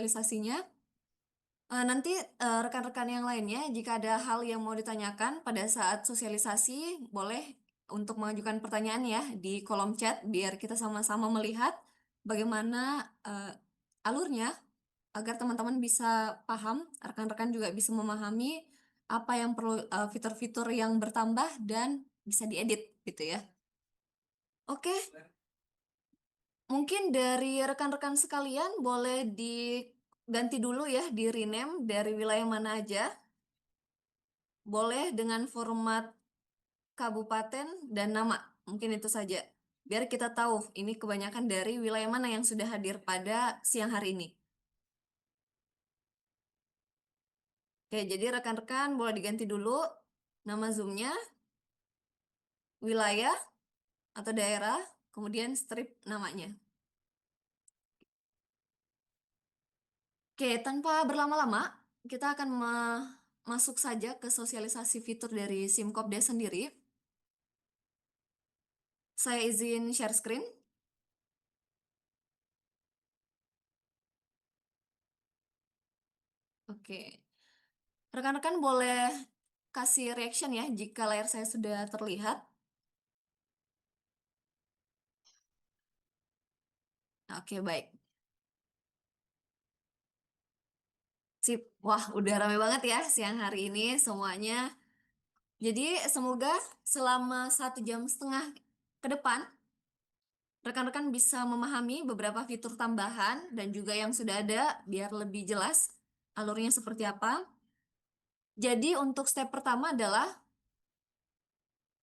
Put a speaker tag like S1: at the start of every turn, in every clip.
S1: sosialisasinya. Nanti rekan-rekan yang lainnya jika ada hal yang mau ditanyakan pada saat sosialisasi, boleh untuk mengajukan pertanyaan ya di kolom chat biar kita sama-sama melihat bagaimana alurnya agar teman-teman bisa paham, rekan-rekan juga bisa memahami apa yang perlu fitur-fitur yang bertambah dan bisa diedit gitu ya. Oke, mungkin dari rekan-rekan sekalian boleh diganti dulu ya, di rename dari wilayah mana aja. Boleh dengan format kabupaten dan nama, mungkin itu saja. Biar kita tahu ini kebanyakan dari wilayah mana yang sudah hadir pada siang hari ini. Oke, jadi rekan-rekan boleh diganti dulu nama Zoom-nya, wilayah atau daerah, kemudian strip namanya. Oke, tanpa berlama-lama, kita akan masuk saja ke sosialisasi fitur dari SimKopdes sendiri. Saya izin share screen. Oke, rekan-rekan boleh kasih reaction ya jika layar saya sudah terlihat. Oke, baik. Sip. Wah, udah rame banget ya siang hari ini semuanya. Jadi semoga selama 1,5 jam ke depan, rekan-rekan bisa memahami beberapa fitur tambahan dan juga yang sudah ada biar lebih jelas alurnya seperti apa. Jadi untuk step pertama adalah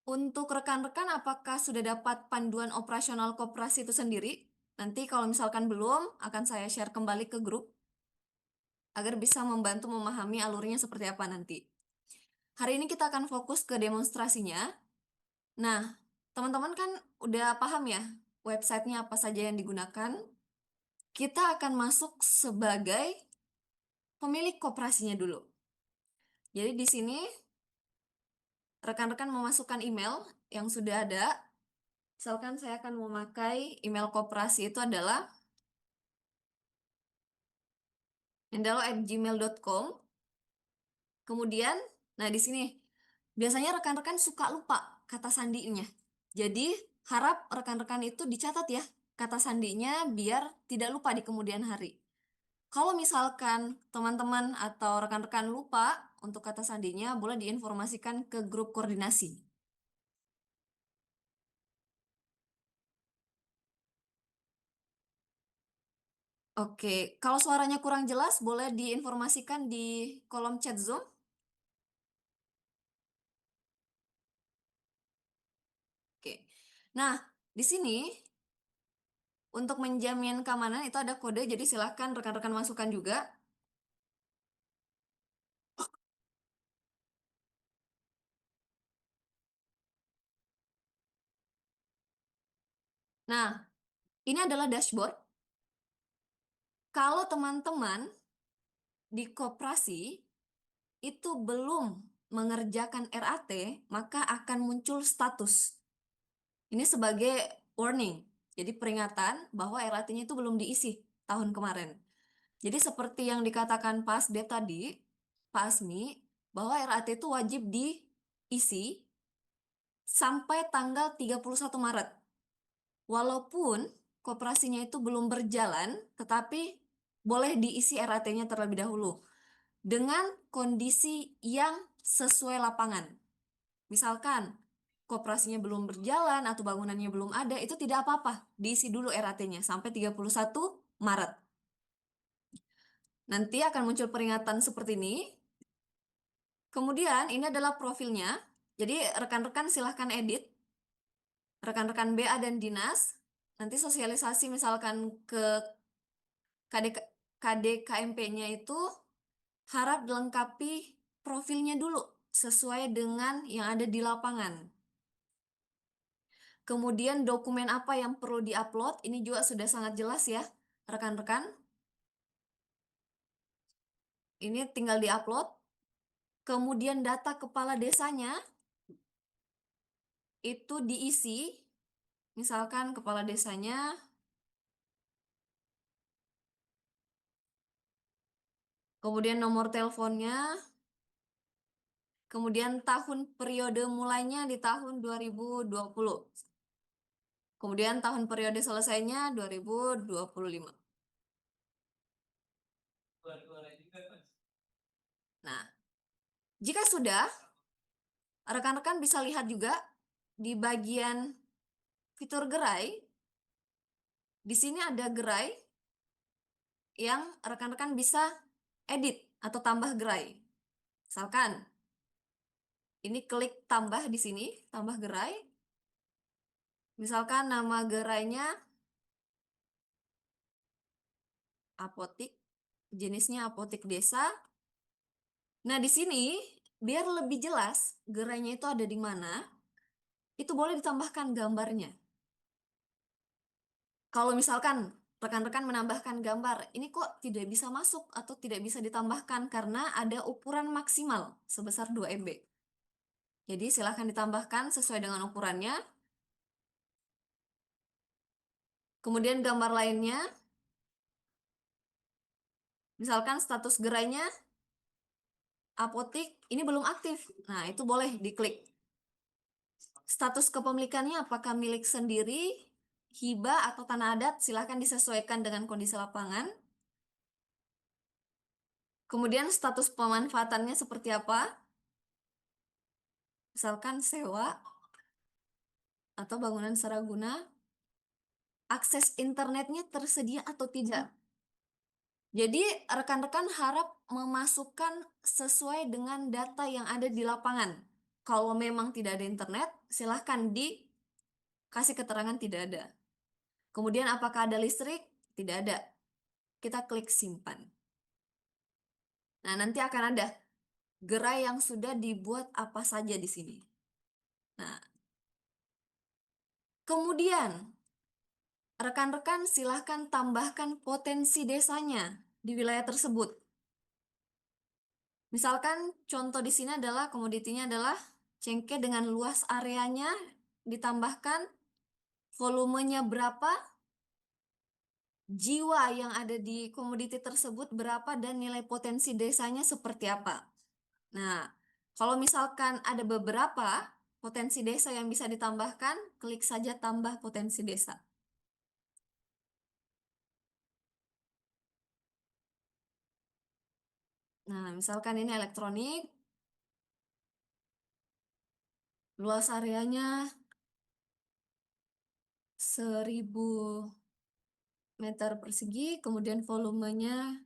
S1: untuk rekan-rekan apakah sudah dapat panduan operasional koperasi itu sendiri? Nanti kalau misalkan belum, akan saya share kembali ke grup agar bisa membantu memahami alurnya seperti apa nanti. Hari ini kita akan fokus ke demonstrasinya. Nah, teman-teman kan udah paham ya websitenya apa saja yang digunakan. Kita akan masuk sebagai pemilik koperasinya dulu. Jadi di sini rekan-rekan memasukkan email yang sudah ada. Misalkan saya akan memakai email koperasi itu adalah mendalo@gmail.com. Kemudian, nah di sini biasanya rekan-rekan suka lupa kata sandinya. Jadi harap rekan-rekan itu dicatat ya kata sandinya biar tidak lupa di kemudian hari. Kalau misalkan teman-teman atau rekan-rekan lupa untuk kata sandinya, boleh diinformasikan ke grup koordinasi. Oke, kalau suaranya kurang jelas, boleh diinformasikan di kolom chat Zoom. Oke, nah di sini untuk menjamin keamanan itu ada kode, jadi silahkan rekan-rekan masukkan juga. Nah, ini adalah dashboard. Kalau teman-teman di koperasi itu belum mengerjakan RAT, maka akan muncul status. Ini sebagai warning, jadi peringatan bahwa RAT-nya itu belum diisi tahun kemarin. Jadi seperti yang dikatakan Pak Asdep tadi, Pak Asmi, bahwa RAT itu wajib diisi sampai tanggal 31 Maret. Walaupun koperasinya itu belum berjalan, tetapi boleh diisi RAT-nya terlebih dahulu dengan kondisi yang sesuai lapangan. Misalkan koperasinya belum berjalan atau bangunannya belum ada, itu tidak apa-apa, diisi dulu RAT-nya sampai 31 Maret. Nanti akan muncul peringatan seperti ini. Kemudian ini adalah profilnya. Jadi rekan-rekan silahkan edit. Rekan-rekan BA dan Dinas, nanti sosialisasi misalkan ke KDKMP-nya itu harap dilengkapi profilnya dulu sesuai dengan yang ada di lapangan. Kemudian dokumen apa yang perlu diupload, ini juga sudah sangat jelas ya, rekan-rekan. Ini tinggal diupload. Kemudian data kepala desanya itu diisi, misalkan kepala desanya kemudian nomor teleponnya, kemudian tahun periode mulainya di tahun 2020. Kemudian tahun periode selesainya 2025. Nah, jika sudah, rekan-rekan bisa lihat juga di bagian fitur gerai. Di sini ada gerai yang rekan-rekan bisa edit atau tambah gerai. Misalkan, ini klik tambah di sini, tambah gerai. Misalkan nama gerainya apotik, jenisnya apotik desa. Nah, di sini biar lebih jelas gerainya itu ada di mana, itu boleh ditambahkan gambarnya. Kalau misalkan rekan-rekan menambahkan gambar, ini kok tidak bisa masuk atau tidak bisa ditambahkan karena ada ukuran maksimal sebesar 2 MB. Jadi silahkan ditambahkan sesuai dengan ukurannya. Kemudian gambar lainnya, misalkan status gerainya apotik, ini belum aktif. Nah, itu boleh diklik. Status kepemilikannya apakah milik sendiri, hibah atau tanah adat, silahkan disesuaikan dengan kondisi lapangan. Kemudian status pemanfaatannya seperti apa? Misalkan sewa atau bangunan seraguna. Akses internetnya tersedia atau tidak. Jadi rekan-rekan harap memasukkan sesuai dengan data yang ada di lapangan. Kalau memang tidak ada internet, silahkan dikasih keterangan tidak ada. Kemudian apakah ada listrik? Tidak ada. Kita klik simpan. Nah, nanti akan ada gerai yang sudah dibuat apa saja di sini. Nah, kemudian rekan-rekan silahkan tambahkan potensi desanya di wilayah tersebut. Misalkan contoh di sini adalah komoditinya adalah cengkeh dengan luas areanya ditambahkan volumenya berapa, jiwa yang ada di komoditi tersebut berapa, dan nilai potensi desanya seperti apa. Nah, kalau misalkan ada beberapa potensi desa yang bisa ditambahkan, klik saja tambah potensi desa. Nah, misalkan ini elektronik, luas areanya 1000 meter persegi, kemudian volumenya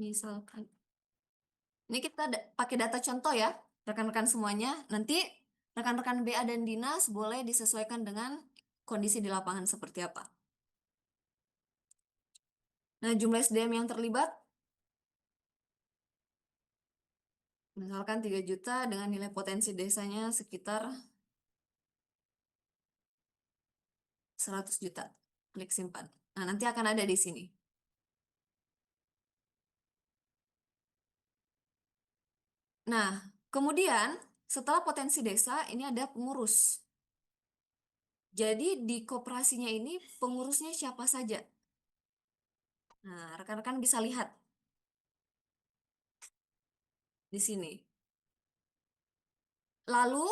S1: misalkan. Ini kita pakai data contoh ya, rekan-rekan semuanya. Nanti rekan-rekan BA dan Dinas boleh disesuaikan dengan kondisi di lapangan seperti apa. Nah, jumlah SDM yang terlibat, misalkan 3 juta dengan nilai potensi desanya sekitar 100 juta. Klik simpan. Nah, nanti akan ada di sini. Nah, kemudian setelah potensi desa, ini ada pengurus. Jadi di koperasinya ini pengurusnya siapa saja. Nah, rekan-rekan bisa lihat di sini. Lalu,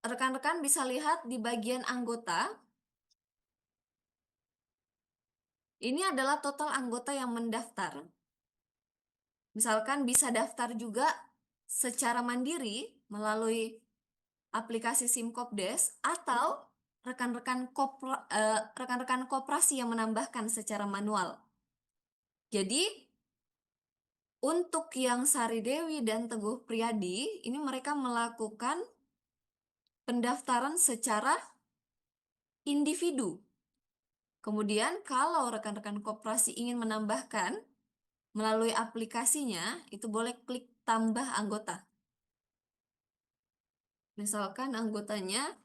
S1: rekan-rekan bisa lihat di bagian anggota. Ini adalah total anggota yang mendaftar. Misalkan bisa daftar juga secara mandiri melalui aplikasi Simkopdes atau rekan-rekan koperasi yang menambahkan secara manual. Jadi untuk yang Sari Dewi dan Teguh Priyadi ini mereka melakukan pendaftaran secara individu. Kemudian kalau rekan-rekan koperasi ingin menambahkan melalui aplikasinya, itu boleh klik tambah anggota. Misalkan anggotanya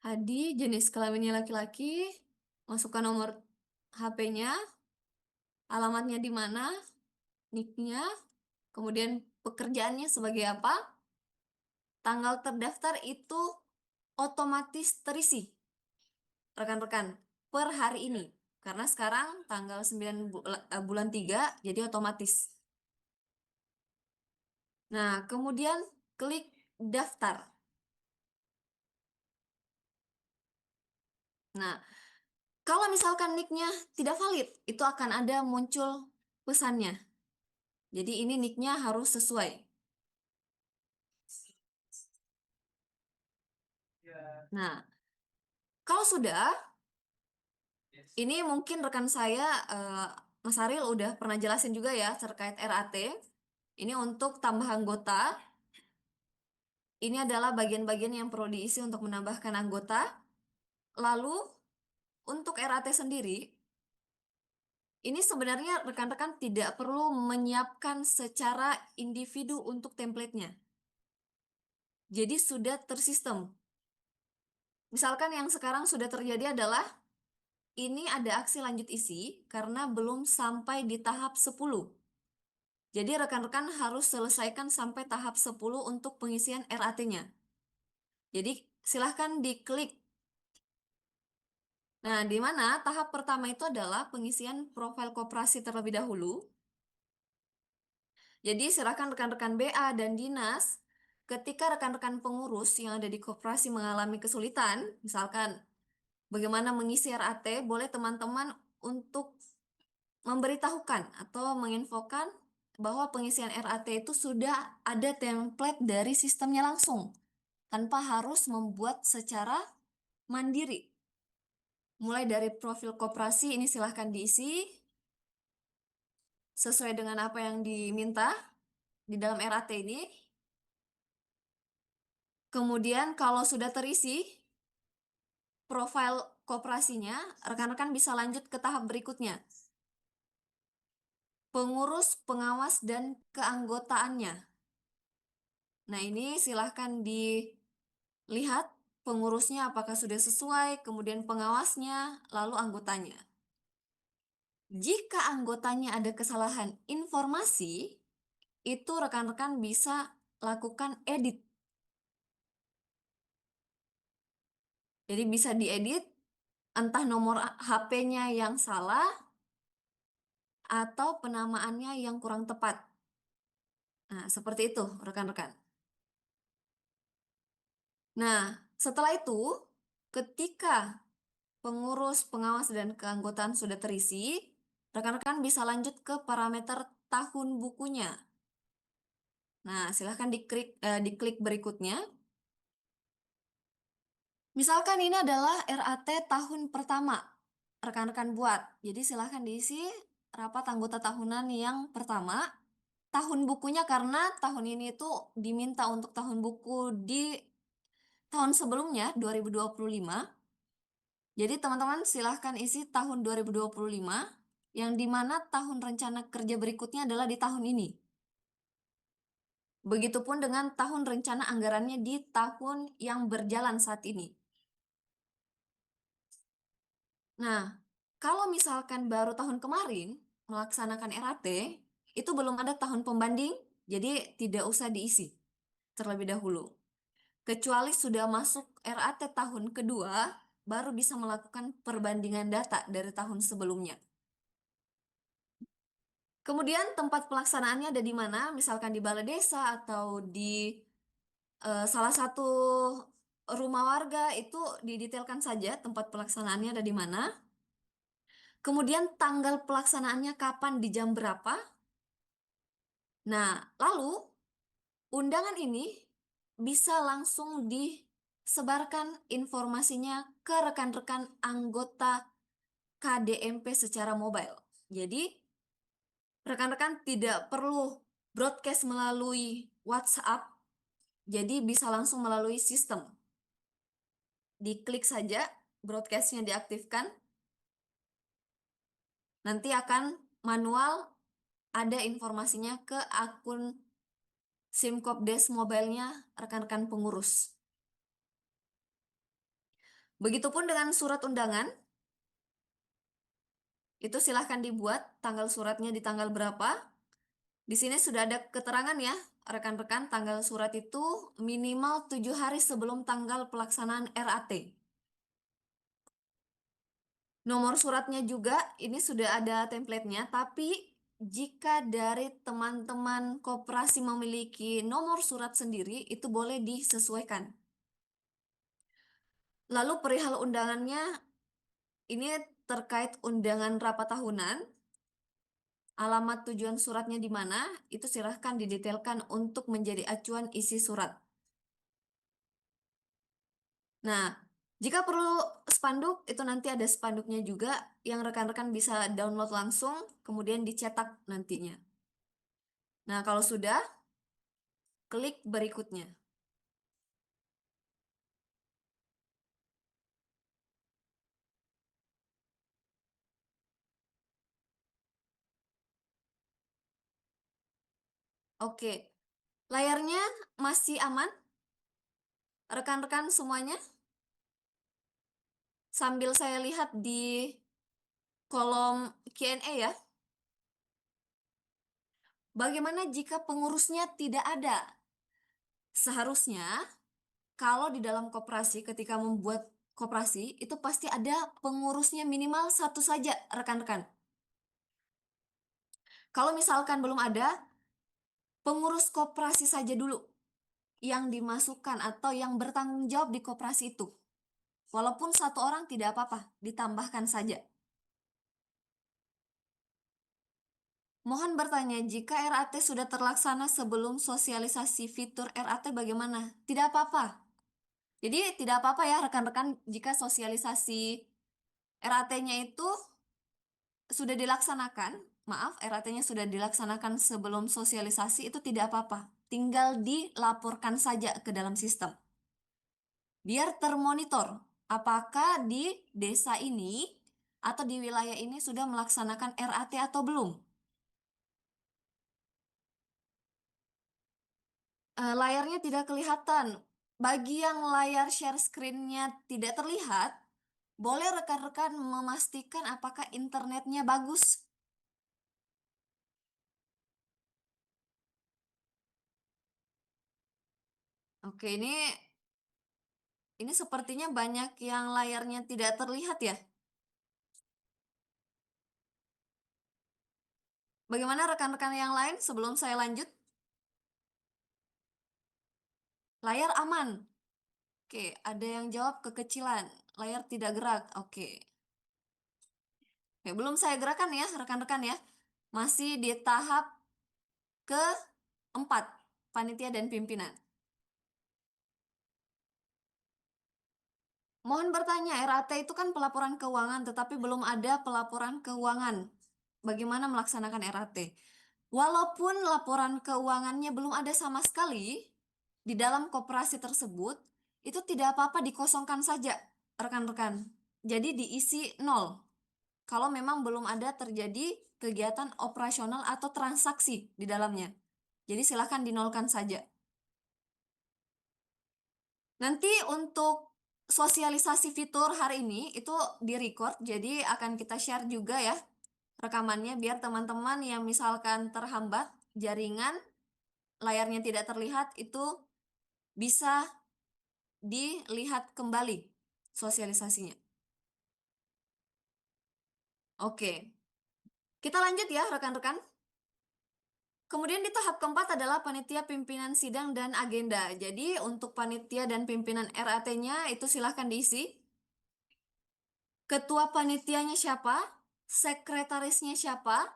S1: Hadi, jenis kelaminnya laki-laki, masukkan nomor HP-nya, alamatnya di mana, nick-nya, kemudian pekerjaannya sebagai apa, tanggal terdaftar itu otomatis terisi, rekan-rekan, per hari ini. Karena sekarang tanggal 9 bulan 3 jadi otomatis. Nah, kemudian klik daftar. Nah, kalau misalkan nicknya tidak valid, itu akan ada muncul pesannya. Jadi ini nicknya harus sesuai. Nah, kalau sudah, ini mungkin rekan saya, Mas Aril udah pernah jelasin juga ya terkait RAT. Ini untuk tambah anggota. Ini adalah bagian-bagian yang perlu diisi untuk menambahkan anggota. Lalu untuk RAT sendiri, ini sebenarnya rekan-rekan tidak perlu menyiapkan secara individu untuk templatenya. Jadi sudah tersistem. Misalkan yang sekarang sudah terjadi adalah ini ada aksi lanjut isi karena belum sampai di tahap 10. Jadi rekan-rekan harus selesaikan sampai tahap 10 untuk pengisian RAT-nya. Jadi silahkan diklik. Nah, di mana tahap pertama itu adalah pengisian profil koperasi terlebih dahulu. Jadi silakan rekan-rekan BA dan dinas, ketika rekan-rekan pengurus yang ada di koperasi mengalami kesulitan, misalkan bagaimana mengisi RAT, boleh teman-teman untuk memberitahukan atau menginfokan bahwa pengisian RAT itu sudah ada template dari sistemnya langsung, tanpa harus membuat secara mandiri. Mulai dari profil koperasi ini silahkan diisi sesuai dengan apa yang diminta di dalam RAT ini. Kemudian kalau sudah terisi profil koperasinya, rekan-rekan bisa lanjut ke tahap berikutnya. Pengurus, pengawas, dan keanggotaannya. Nah, ini silahkan dilihat pengurusnya apakah sudah sesuai, kemudian pengawasnya, lalu anggotanya. Jika anggotanya ada kesalahan informasi, itu rekan-rekan bisa lakukan edit. Jadi bisa diedit entah nomor HP-nya yang salah atau penamaannya yang kurang tepat. Nah, seperti itu rekan-rekan. Nah, setelah itu, ketika pengurus, pengawas, dan keanggotaan sudah terisi, rekan-rekan bisa lanjut ke parameter tahun bukunya. Nah, silahkan diklik berikutnya. Misalkan ini adalah RAT tahun pertama rekan-rekan buat. Jadi silahkan diisi rapat anggota tahunan yang pertama. Tahun bukunya karena tahun ini itu diminta untuk tahun buku di tahun sebelumnya 2025. Jadi teman-teman silahkan isi tahun 2025 yang dimana tahun rencana kerja berikutnya adalah di tahun ini. Begitupun dengan tahun rencana anggarannya di tahun yang berjalan saat ini. Nah, kalau misalkan baru tahun kemarin melaksanakan RAT, itu belum ada tahun pembanding, jadi tidak usah diisi terlebih dahulu. Kecuali sudah masuk RAT tahun kedua, baru bisa melakukan perbandingan data dari tahun sebelumnya. Kemudian tempat pelaksanaannya ada di mana? Misalkan di balai desa atau di salah satu rumah warga itu didetailkan saja tempat pelaksanaannya ada di mana. Kemudian tanggal pelaksanaannya kapan di jam berapa. Nah, lalu undangan ini bisa langsung disebarkan informasinya ke rekan-rekan anggota KDMP secara mobile. Jadi, rekan-rekan tidak perlu broadcast melalui WhatsApp, jadi bisa langsung melalui sistem. Diklik saja, broadcastnya diaktifkan, nanti akan manual ada informasinya ke akun SIMKOPDES mobile-nya rekan-rekan pengurus. Begitupun dengan surat undangan, itu silahkan dibuat tanggal suratnya di tanggal berapa. Di sini sudah ada keterangan ya, rekan-rekan, tanggal surat itu minimal 7 hari sebelum tanggal pelaksanaan RAT. Nomor suratnya juga ini sudah ada template-nya, tapi jika dari teman-teman koperasi memiliki nomor surat sendiri, itu boleh disesuaikan. Lalu perihal undangannya, ini terkait undangan rapat tahunan, alamat tujuan suratnya di mana, itu silahkan didetailkan untuk menjadi acuan isi surat. Nah, jika perlu spanduk, itu nanti ada spanduknya juga yang rekan-rekan bisa download langsung, kemudian dicetak nantinya. Nah, kalau sudah, klik berikutnya. Oke, layarnya masih aman, rekan-rekan semuanya? Sambil saya lihat di kolom Q&A ya. Bagaimana jika pengurusnya tidak ada? Seharusnya kalau di dalam koperasi ketika membuat koperasi itu pasti ada pengurusnya minimal satu saja, rekan-rekan. Kalau misalkan belum ada, pengurus koperasi saja dulu yang dimasukkan atau yang bertanggung jawab di koperasi itu. Walaupun satu orang tidak apa-apa, ditambahkan saja. Mohon bertanya, jika RAT sudah terlaksana sebelum sosialisasi fitur RAT bagaimana? Tidak apa-apa. Jadi tidak apa-apa ya rekan-rekan jika sosialisasi RAT-nya itu sudah dilaksanakan. Maaf, RAT-nya sudah dilaksanakan sebelum sosialisasi itu tidak apa-apa. Tinggal dilaporkan saja ke dalam sistem. Biar termonitor apakah di desa ini atau di wilayah ini sudah melaksanakan RAT atau belum. Layarnya tidak kelihatan. Bagi yang layar share screen-nya tidak terlihat, boleh rekan-rekan memastikan apakah internetnya bagus. Oke, ini sepertinya banyak yang layarnya tidak terlihat ya. Bagaimana rekan-rekan yang lain sebelum saya lanjut? Layar aman. Oke, ada yang jawab kekecilan. Layar tidak gerak. Oke. Oke, belum saya gerakan ya, rekan-rekan ya. Masih di tahap keempat, panitia dan pimpinan. Mohon bertanya, RAT itu kan pelaporan keuangan, tetapi belum ada pelaporan keuangan. Bagaimana melaksanakan RAT? Walaupun laporan keuangannya belum ada sama sekali di dalam koperasi tersebut, itu tidak apa-apa dikosongkan saja, rekan-rekan. Jadi diisi nol. Kalau memang belum ada terjadi kegiatan operasional atau transaksi di dalamnya. Jadi silahkan dinolkan saja. Nanti untuk sosialisasi fitur hari ini itu di-record, jadi akan kita share juga ya rekamannya biar teman-teman yang misalkan terhambat jaringan, layarnya tidak terlihat itu bisa dilihat kembali sosialisasinya. Oke, kita lanjut ya rekan-rekan. Kemudian di tahap keempat adalah panitia pimpinan sidang dan agenda. Jadi untuk panitia dan pimpinan RAT-nya itu silahkan diisi. Ketua panitianya siapa? Sekretarisnya siapa?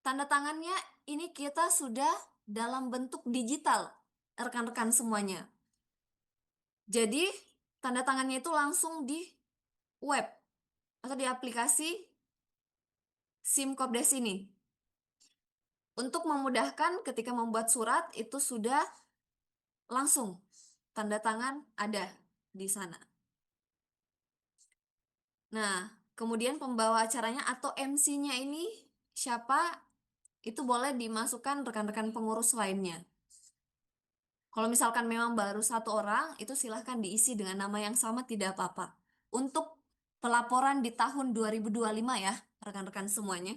S1: Tanda tangannya ini kita sudah dalam bentuk digital, rekan-rekan semuanya. Jadi tanda tangannya itu langsung di web atau di aplikasi SIM ini. Untuk memudahkan ketika membuat surat itu sudah langsung tanda tangan ada di sana. Nah, kemudian pembawa acaranya atau MC-nya ini siapa? Itu boleh dimasukkan rekan-rekan pengurus lainnya. Kalau misalkan memang baru satu orang, itu silahkan diisi dengan nama yang sama tidak apa-apa. Untuk pelaporan di tahun 2025 ya, rekan-rekan semuanya.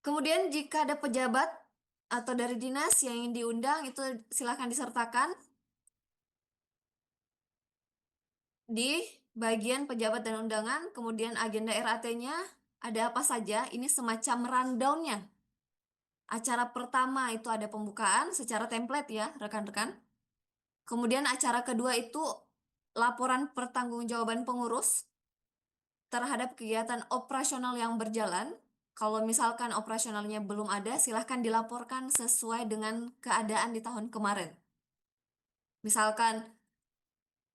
S1: Kemudian jika ada pejabat atau dari dinas yang ingin diundang, itu silahkan disertakan di bagian pejabat dan undangan, kemudian agenda RAT-nya ada apa saja. Ini semacam rundown-nya. Acara pertama itu ada pembukaan secara template ya, rekan-rekan. Kemudian acara kedua itu laporan pertanggungjawaban pengurus terhadap kegiatan operasional yang berjalan. Kalau misalkan operasionalnya belum ada, silahkan dilaporkan sesuai dengan keadaan di tahun kemarin. Misalkan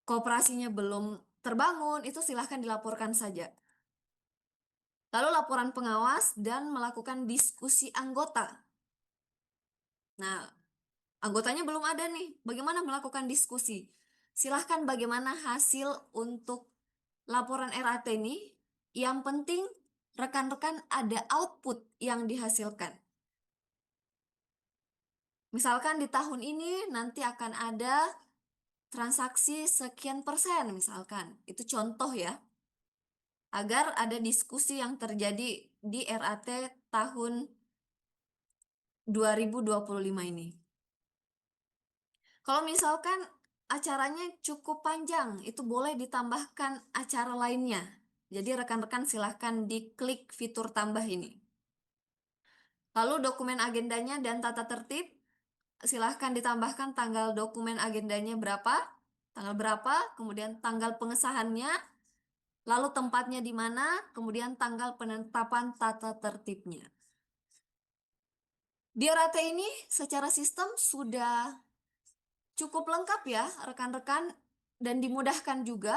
S1: kooperasinya belum terbangun, itu silahkan dilaporkan saja. Lalu laporan pengawas dan melakukan diskusi anggota. Nah, anggotanya belum ada nih. Bagaimana melakukan diskusi? Silahkan bagaimana hasil untuk laporan RAT ini. Yang penting rekan-rekan ada output yang dihasilkan. Misalkan di tahun ini nanti akan ada transaksi sekian persen misalkan. Itu contoh ya. Agar ada diskusi yang terjadi di RAT tahun 2025 ini. Kalau misalkan acaranya cukup panjang, itu boleh ditambahkan acara lainnya. Jadi rekan-rekan silahkan diklik fitur tambah ini. Lalu dokumen agendanya dan tata tertib, silahkan ditambahkan tanggal dokumen agendanya berapa, tanggal berapa, kemudian tanggal pengesahannya, lalu tempatnya di mana, kemudian tanggal penetapan tata tertibnya. Di RAT ini secara sistem sudah cukup lengkap ya rekan-rekan dan dimudahkan juga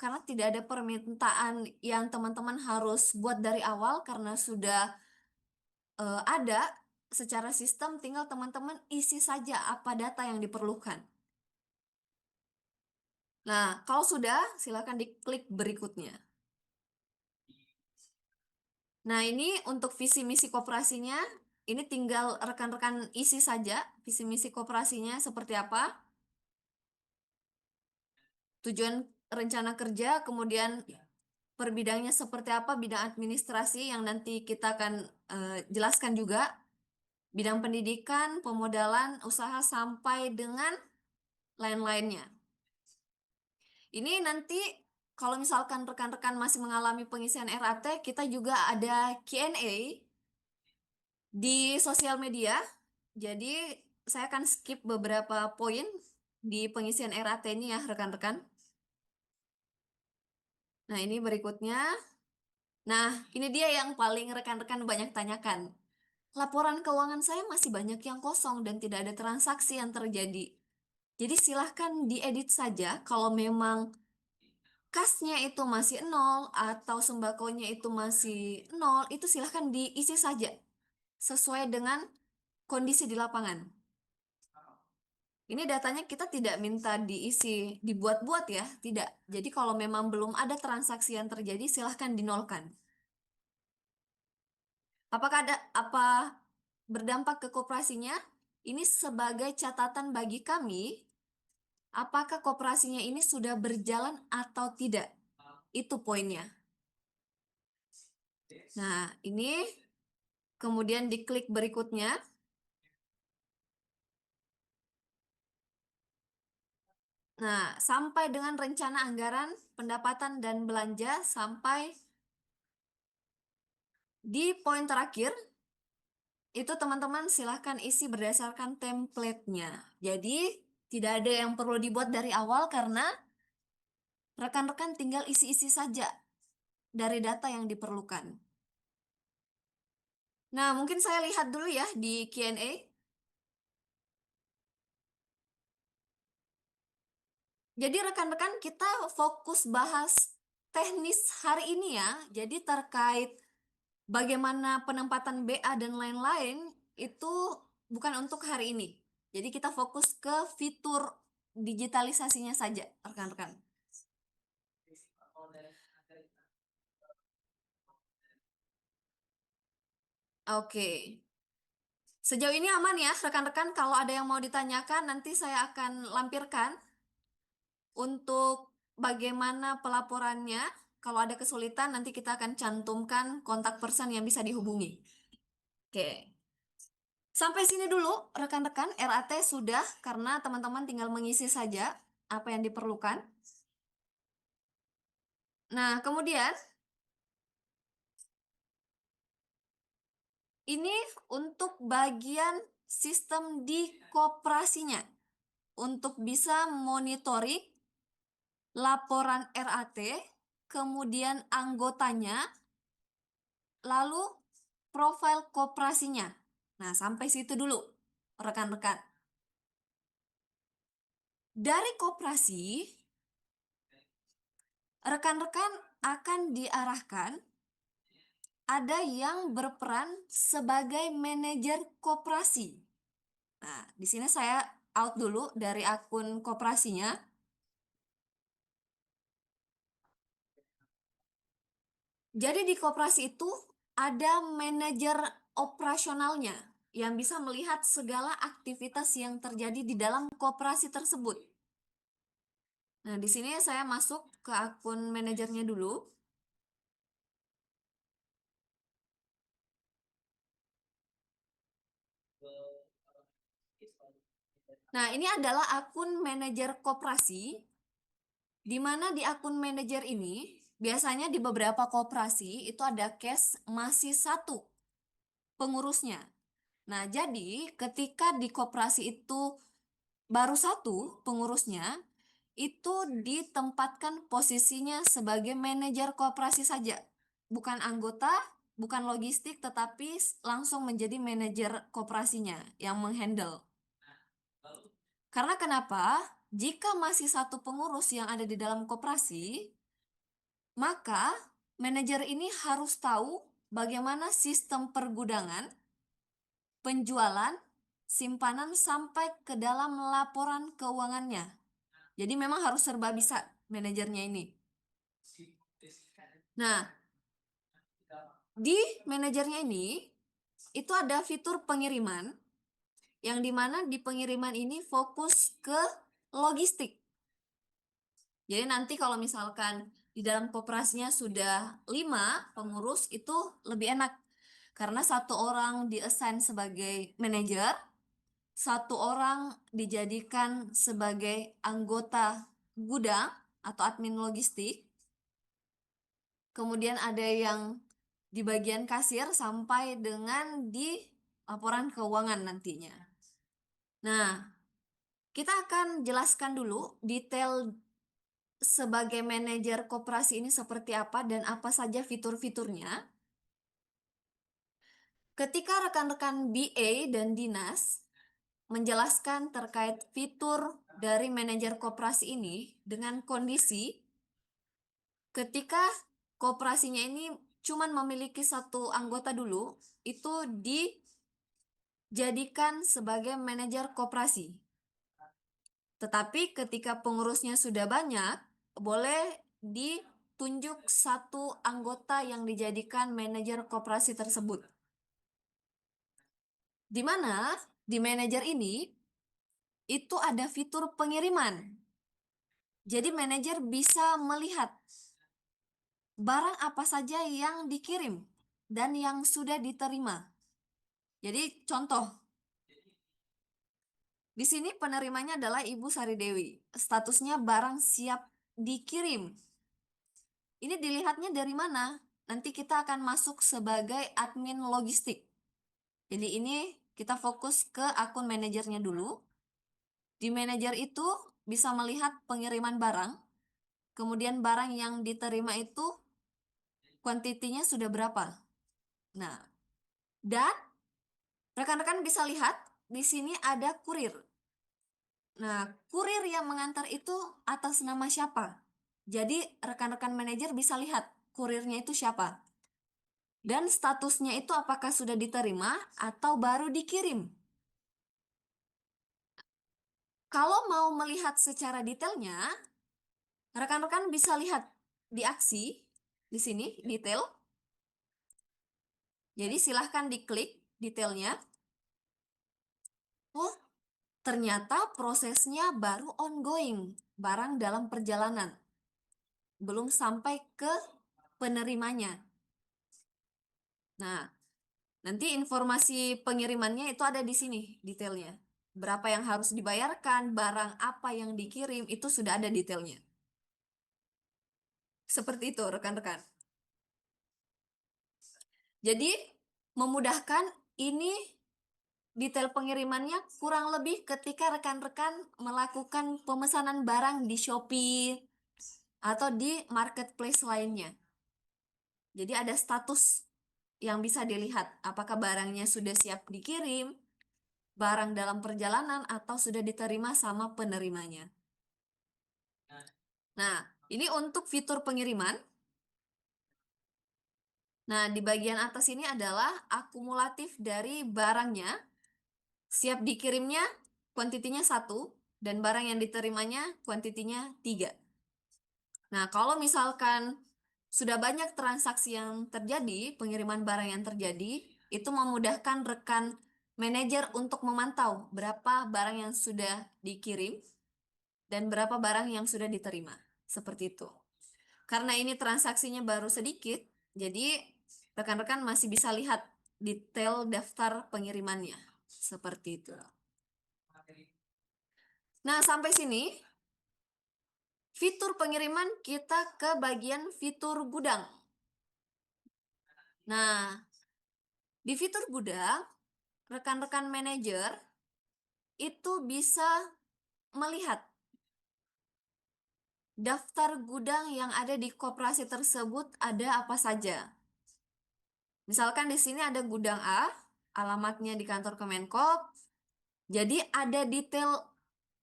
S1: karena tidak ada permintaan yang teman-teman harus buat dari awal karena sudah ada secara sistem, tinggal teman-teman isi saja apa data yang diperlukan. Nah, kalau sudah silakan diklik berikutnya. Nah, ini untuk visi misi koperasinya, ini tinggal rekan-rekan isi saja visi misi koperasinya seperti apa. Tujuan rencana kerja, kemudian per bidangnya seperti apa, bidang administrasi yang nanti kita akan jelaskan juga, bidang pendidikan, pemodalan, usaha, sampai dengan lain-lainnya. Ini nanti kalau misalkan rekan-rekan masih mengalami pengisian RAT, kita juga ada Q&A di sosial media. Jadi saya akan skip beberapa poin di pengisian RAT ini ya rekan-rekan. Nah, ini berikutnya. Nah, ini dia yang paling rekan-rekan banyak tanyakan. Laporan keuangan saya masih banyak yang kosong dan tidak ada transaksi yang terjadi. Jadi silahkan diedit saja kalau memang kasnya itu masih nol atau sembakonya itu masih nol, itu silahkan diisi saja sesuai dengan kondisi di lapangan. Ini datanya kita tidak minta diisi, dibuat-buat ya, tidak. Jadi kalau memang belum ada transaksi yang terjadi, silahkan dinolkan. Apakah ada apa berdampak ke koperasinya? Ini sebagai catatan bagi kami, apakah koperasinya ini sudah berjalan atau tidak? Itu poinnya. Nah, ini kemudian diklik berikutnya. Nah, sampai dengan rencana anggaran, pendapatan, dan belanja, sampai di poin terakhir, itu teman-teman silahkan isi berdasarkan template-nya. Jadi, tidak ada yang perlu dibuat dari awal karena rekan-rekan tinggal isi-isi saja dari data yang diperlukan. Nah, mungkin saya lihat dulu ya di Q&A. Jadi rekan-rekan kita fokus bahas teknis hari ini ya. Jadi terkait bagaimana penempatan BA dan lain-lain itu bukan untuk hari ini. Jadi kita fokus ke fitur digitalisasinya saja, rekan-rekan. Oke. Sejauh ini aman ya, rekan-rekan. Kalau ada yang mau ditanyakan, nanti saya akan lampirkan untuk bagaimana pelaporannya. Kalau ada kesulitan, nanti kita akan cantumkan kontak person yang bisa dihubungi. Oke. Sampai sini dulu, rekan-rekan. RAT sudah, karena teman-teman tinggal mengisi saja apa yang diperlukan. Nah, kemudian ini untuk bagian sistem di koperasinya. Untuk bisa monitoring laporan RAT, kemudian anggotanya, lalu profil koperasinya. Nah, sampai situ dulu, rekan-rekan. Dari koperasi, rekan-rekan akan diarahkan ada yang berperan sebagai manajer koperasi. Nah, di sini saya out dulu dari akun koperasinya. Jadi di koperasi itu ada manajer operasionalnya yang bisa melihat segala aktivitas yang terjadi di dalam koperasi tersebut. Nah, di sini saya masuk ke akun manajernya dulu. Nah, ini adalah akun manajer koperasi, di mana di akun manajer ini biasanya di beberapa koperasi itu ada case masih satu pengurusnya. Nah, jadi ketika di koperasi itu baru satu pengurusnya, itu ditempatkan posisinya sebagai manajer koperasi saja. Bukan anggota, bukan logistik, tetapi langsung menjadi manajer koperasinya yang menghandle. Karena kenapa? Jika masih satu pengurus yang ada di dalam koperasi, maka manajer ini harus tahu bagaimana sistem pergudangan, penjualan, simpanan sampai ke dalam laporan keuangannya. Jadi memang harus serba bisa manajernya ini. Nah, di manajernya ini itu ada fitur pengiriman yang dimana di pengiriman ini fokus ke logistik. Jadi nanti kalau misalkan di dalam koperasinya sudah 5 pengurus itu lebih enak karena satu orang diassign sebagai manajer, satu orang dijadikan sebagai anggota gudang atau admin logistik, kemudian ada yang di bagian kasir sampai dengan di laporan keuangan nantinya. Nah, kita akan jelaskan dulu detail sebagai manajer koperasi ini seperti apa dan apa saja fitur-fiturnya. Ketika rekan-rekan BA dan dinas menjelaskan terkait fitur dari manajer koperasi ini dengan kondisi ketika koperasinya ini cuman memiliki satu anggota dulu, itu dijadikan sebagai manajer koperasi. Tetapi ketika pengurusnya sudah banyak, boleh ditunjuk satu anggota yang dijadikan manajer koperasi tersebut. Di mana di manajer ini itu ada fitur pengiriman. Jadi manajer bisa melihat barang apa saja yang dikirim dan yang sudah diterima. Jadi contoh, di sini penerimanya adalah Ibu Sari Dewi. Statusnya barang siap dikirim. Ini dilihatnya dari mana? Nanti kita akan masuk sebagai admin logistik. Jadi ini kita fokus ke akun manajernya dulu. Di manajer itu bisa melihat pengiriman barang. Kemudian barang yang diterima itu kuantitinya sudah berapa. Nah, dan rekan-rekan bisa lihat di sini ada kurir. Nah, kurir yang mengantar itu atas nama siapa? Jadi rekan-rekan manajer bisa lihat kurirnya itu siapa. Dan statusnya itu apakah sudah diterima atau baru dikirim. Kalau mau melihat secara detailnya, rekan-rekan bisa lihat di aksi, di sini detail. Jadi silahkan diklik detailnya. Oh, ternyata prosesnya baru ongoing, barang dalam perjalanan. Belum sampai ke penerimanya. Nah, nanti informasi pengirimannya itu ada di sini detailnya. Berapa yang harus dibayarkan, barang apa yang dikirim, itu sudah ada detailnya. Seperti itu, rekan-rekan. Jadi, memudahkan ini detail pengirimannya kurang lebih ketika rekan-rekan melakukan pemesanan barang di Shopee atau di marketplace lainnya. Jadi ada status yang bisa dilihat apakah barangnya sudah siap dikirim, barang dalam perjalanan, atau sudah diterima sama penerimanya. Nah, ini untuk fitur pengiriman. Nah, di bagian atas ini adalah akumulatif dari barangnya, siap dikirimnya kuantitinya 1, dan barang yang diterimanya kuantitinya 3. Nah, kalau misalkan sudah banyak transaksi yang terjadi, pengiriman barang yang terjadi, itu memudahkan rekan manajer untuk memantau berapa barang yang sudah dikirim dan berapa barang yang sudah diterima. Seperti itu. Karena ini transaksinya baru sedikit, jadi rekan-rekan masih bisa lihat detail daftar pengirimannya. Seperti itu. Nah, sampai sini fitur pengiriman kita ke bagian fitur gudang. Nah, di fitur gudang, rekan-rekan manajer itu bisa melihat daftar gudang yang ada di koperasi tersebut ada apa saja. Misalkan di sini ada gudang A, alamatnya di kantor Kemenkop. Jadi ada detail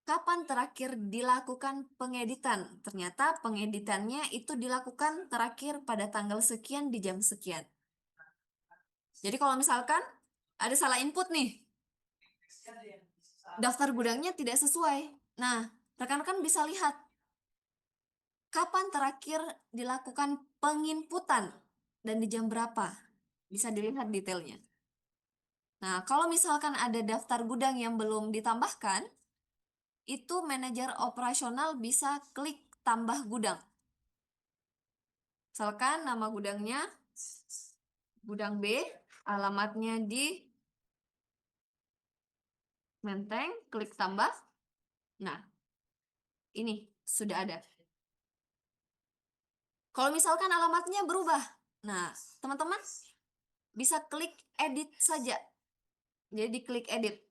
S1: kapan terakhir dilakukan pengeditan. Ternyata pengeditannya itu dilakukan terakhir pada tanggal sekian di jam sekian. Jadi kalau misalkan ada salah input nih, daftar gudangnya tidak sesuai. Nah, rekan-rekan bisa lihat kapan terakhir dilakukan penginputan dan di jam berapa. Bisa dilihat detailnya. Nah, kalau misalkan ada daftar gudang yang belum ditambahkan, itu manajer operasional bisa klik tambah gudang. Misalkan nama gudangnya gudang B, alamatnya di Menteng, klik tambah. Nah, ini sudah ada. Kalau misalkan alamatnya berubah, nah teman-teman bisa klik edit saja. Jadi klik edit.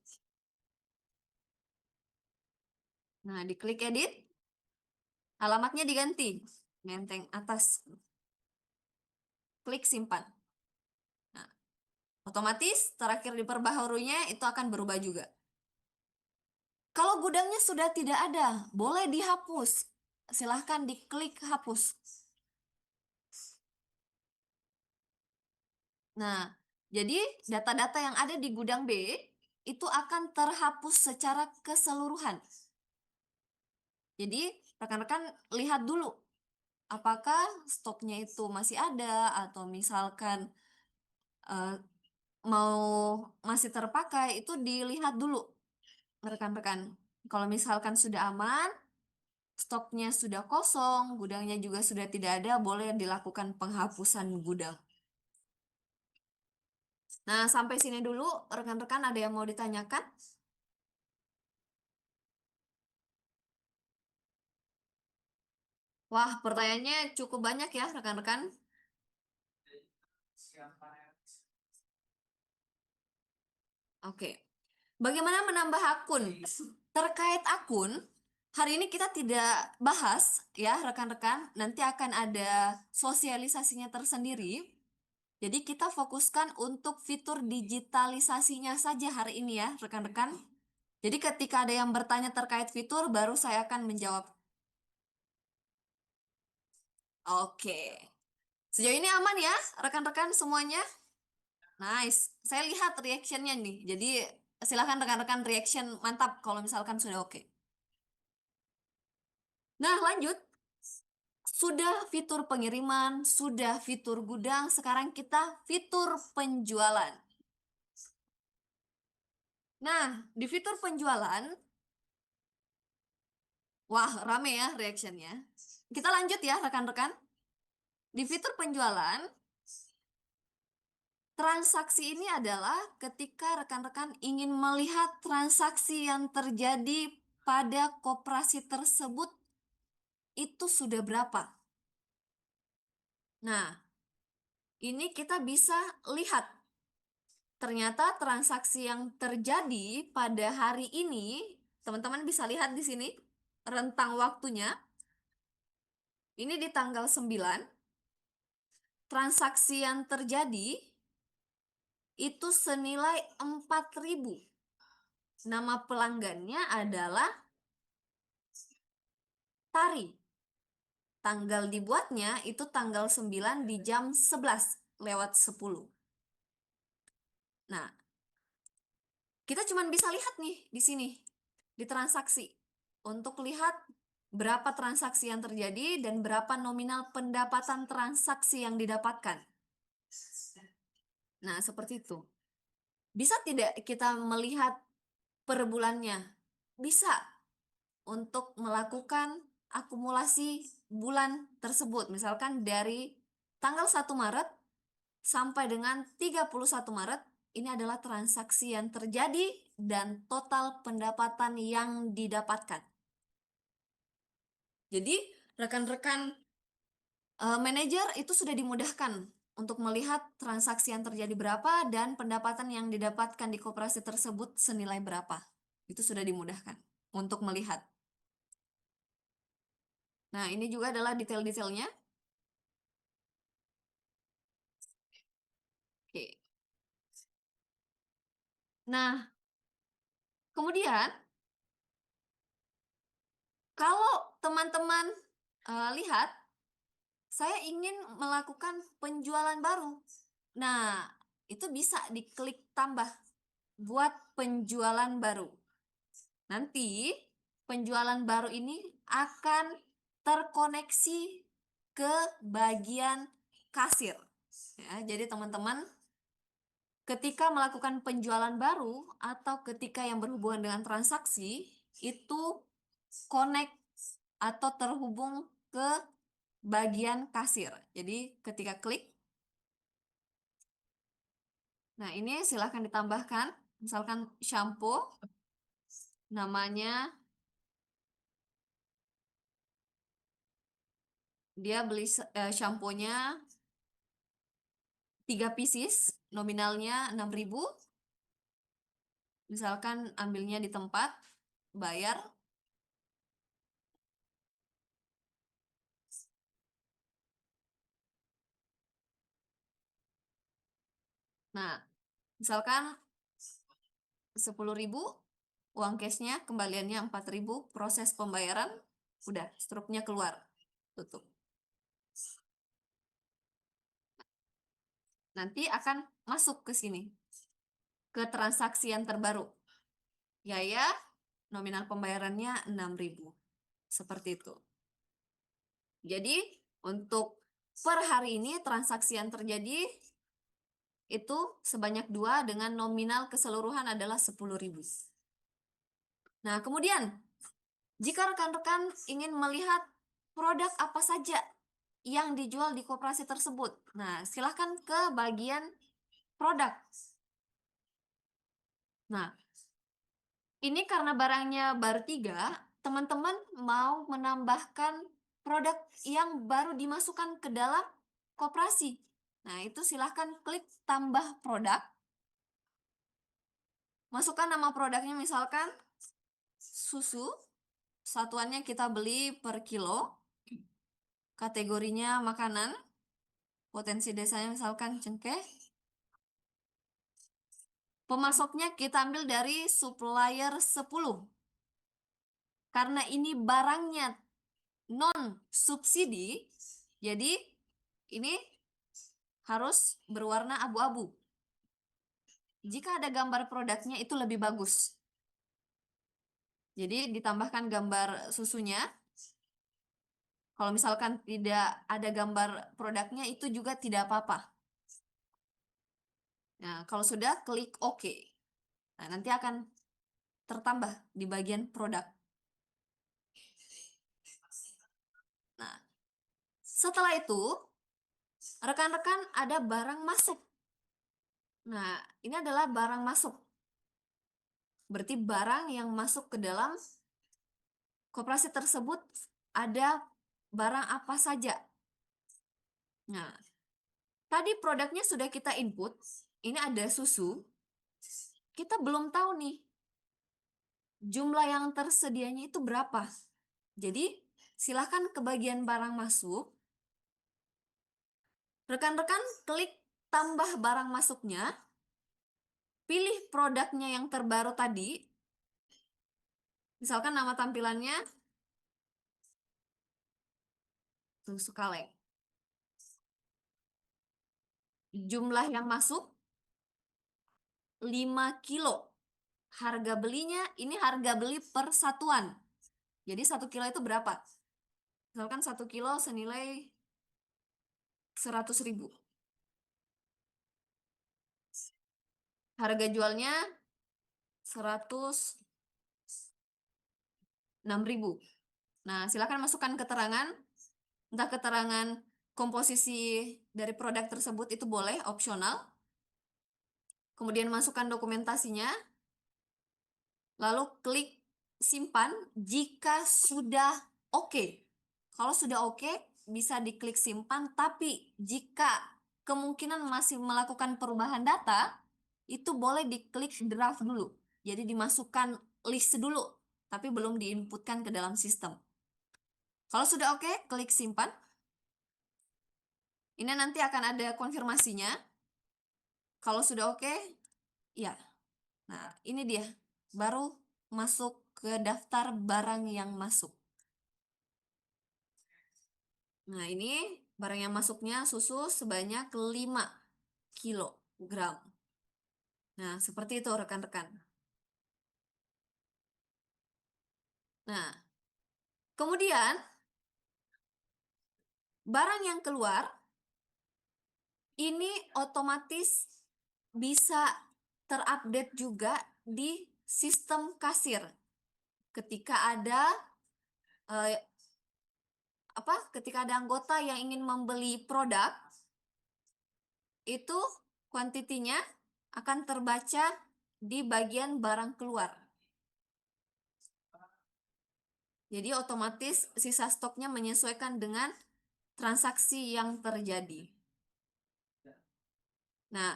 S1: Nah, diklik edit, alamatnya diganti. Menteng atas. Klik simpan. Nah, otomatis terakhir diperbaharunya itu akan berubah juga. Kalau gudangnya sudah tidak ada, boleh dihapus. Silahkan diklik hapus. Nah, jadi data-data yang ada di gudang B itu akan terhapus secara keseluruhan. Jadi rekan-rekan lihat dulu apakah stoknya itu masih ada atau misalkan uh, mau masih terpakai, itu dilihat dulu rekan-rekan. Kalau misalkan sudah aman, stoknya sudah kosong, gudangnya juga sudah tidak ada, boleh dilakukan penghapusan gudang. Nah, sampai sini dulu rekan-rekan, ada yang mau ditanyakan? Wah, pertanyaannya cukup banyak ya rekan-rekan. Oke. Bagaimana menambah akun? Terkait akun, hari ini kita tidak bahas ya rekan-rekan, nanti akan ada sosialisasinya tersendiri. Jadi kita fokuskan untuk fitur digitalisasinya saja hari ini ya rekan-rekan. Jadi ketika ada yang bertanya terkait fitur, baru saya akan menjawab. Oke. Sejauh ini aman ya rekan-rekan semuanya? Nice. Saya lihat reactionnya nih. Jadi silahkan rekan-rekan reaction mantap kalau misalkan sudah oke. Nah, lanjut. Sudah fitur pengiriman, sudah fitur gudang, sekarang kita fitur penjualan. Nah, di fitur penjualan, wah rame ya reactionnya. Kita lanjut ya rekan-rekan. Di fitur penjualan, transaksi ini adalah ketika rekan-rekan ingin melihat transaksi yang terjadi pada koperasi tersebut itu sudah berapa. Nah, ini kita bisa lihat ternyata transaksi yang terjadi pada hari ini, teman-teman bisa lihat di sini rentang waktunya. Ini di tanggal 9, transaksi yang terjadi itu senilai 4.000. Nama pelanggannya adalah Tari. Tanggal dibuatnya itu tanggal 9 di jam 11:10. Nah, kita cuma bisa lihat nih di sini, di transaksi. Untuk lihat berapa transaksi yang terjadi dan berapa nominal pendapatan transaksi yang didapatkan. Nah, seperti itu. Bisa tidak kita melihat per bulannya? Bisa, untuk melakukan akumulasi bulan tersebut. Misalkan dari tanggal 1 Maret sampai dengan 31 Maret, ini adalah transaksi yang terjadi dan total pendapatan yang didapatkan. Jadi, rekan-rekan manajer itu sudah dimudahkan untuk melihat transaksi yang terjadi berapa dan pendapatan yang didapatkan di koperasi tersebut senilai berapa. Itu sudah dimudahkan untuk melihat. Nah, ini juga adalah detail-detailnya. Oke. Nah, kemudian kalau teman-teman lihat, saya ingin melakukan penjualan baru. Nah, itu bisa diklik tambah buat penjualan baru. Nanti penjualan baru ini akan terkoneksi ke bagian kasir. Ya, jadi teman-teman ketika melakukan penjualan baru atau ketika yang berhubungan dengan transaksi itu connect atau terhubung ke bagian kasir. Jadi ketika klik, nah ini silahkan ditambahkan, misalkan shampoo, namanya dia beli shampoo-nya 3 pieces, nominalnya 6.000. Misalkan ambilnya di tempat, bayar. Nah, misalkan 10.000, uang cashnya kembaliannya 4.000, proses pembayaran, udah struknya keluar, tutup. Nanti akan masuk ke sini, ke transaksi yang terbaru. Ya, nominal pembayarannya 6.000. Seperti itu. Jadi, untuk per hari ini transaksi yang terjadi itu sebanyak 2 dengan nominal keseluruhan adalah 10.000. Nah, kemudian jika rekan-rekan ingin melihat produk apa saja yang dijual di koperasi tersebut, nah silahkan ke bagian produk. Nah, ini karena barangnya baru 3, teman-teman mau menambahkan produk yang baru dimasukkan ke dalam koperasi. Nah, itu silahkan klik tambah produk. Masukkan nama produknya, misalkan susu. Satuannya kita beli per kilo. Kategorinya makanan. Potensi desanya misalkan cengkeh. Pemasoknya kita ambil dari supplier 10. Karena ini barangnya non subsidi, jadi ini harus berwarna abu-abu. Jika ada gambar produknya itu lebih bagus. Jadi ditambahkan gambar susunya. Kalau misalkan tidak ada gambar produknya itu juga tidak apa-apa. Nah, kalau sudah klik OK. Nah, nanti akan tertambah di bagian produk. Nah, setelah itu rekan-rekan ada barang masuk. Nah, ini adalah barang masuk. Berarti barang yang masuk ke dalam koperasi tersebut ada barang apa saja. Nah, tadi produknya sudah kita input, ini ada susu, kita belum tahu nih jumlah yang tersedianya itu berapa. Jadi, silahkan ke bagian barang masuk, rekan-rekan klik tambah barang masuknya, pilih produknya yang terbaru tadi, misalkan nama tampilannya susu kaleng. Jumlah yang masuk 5 kilo. Harga belinya, ini harga beli per satuan. Jadi 1 kilo itu berapa? Misalkan 1 kilo senilai 100.000. Harga jualnya 106.000. Nah, silakan masukkan keterangan, entah keterangan komposisi dari produk tersebut itu boleh, opsional. Kemudian masukkan dokumentasinya, lalu klik simpan jika sudah oke. Kalau sudah oke, bisa diklik simpan, tapi jika kemungkinan masih melakukan perubahan data, itu boleh diklik draft dulu. Jadi dimasukkan list dulu, tapi belum diinputkan ke dalam sistem. Kalau sudah oke, klik simpan. Ini nanti akan ada konfirmasinya. Kalau sudah oke, ya. Nah, ini dia. Baru masuk ke daftar barang yang masuk. Nah, ini barang yang masuknya susu sebanyak 5 kilogram. Nah, seperti itu rekan-rekan. Nah, kemudian barang yang keluar ini otomatis bisa terupdate juga di sistem kasir. Ketika ada eh, ketika ada anggota yang ingin membeli produk, itu kuantitinya akan terbaca di bagian barang keluar. Jadi otomatis sisa stoknya menyesuaikan dengan transaksi yang terjadi. Nah,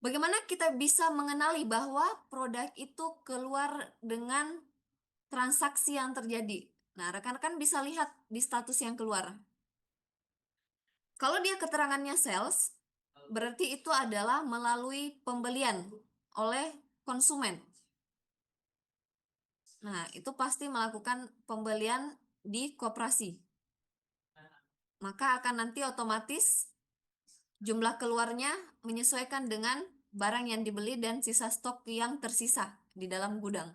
S1: bagaimana kita bisa mengenali bahwa produk itu keluar dengan transaksi yang terjadi? Nah, rekan-rekan bisa lihat di status yang keluar. Kalau dia keterangannya sales, berarti itu adalah melalui pembelian oleh konsumen. Nah, itu pasti melakukan pembelian di koperasi. Maka akan nanti otomatis jumlah keluarnya menyesuaikan dengan barang yang dibeli dan sisa stok yang tersisa di dalam gudang.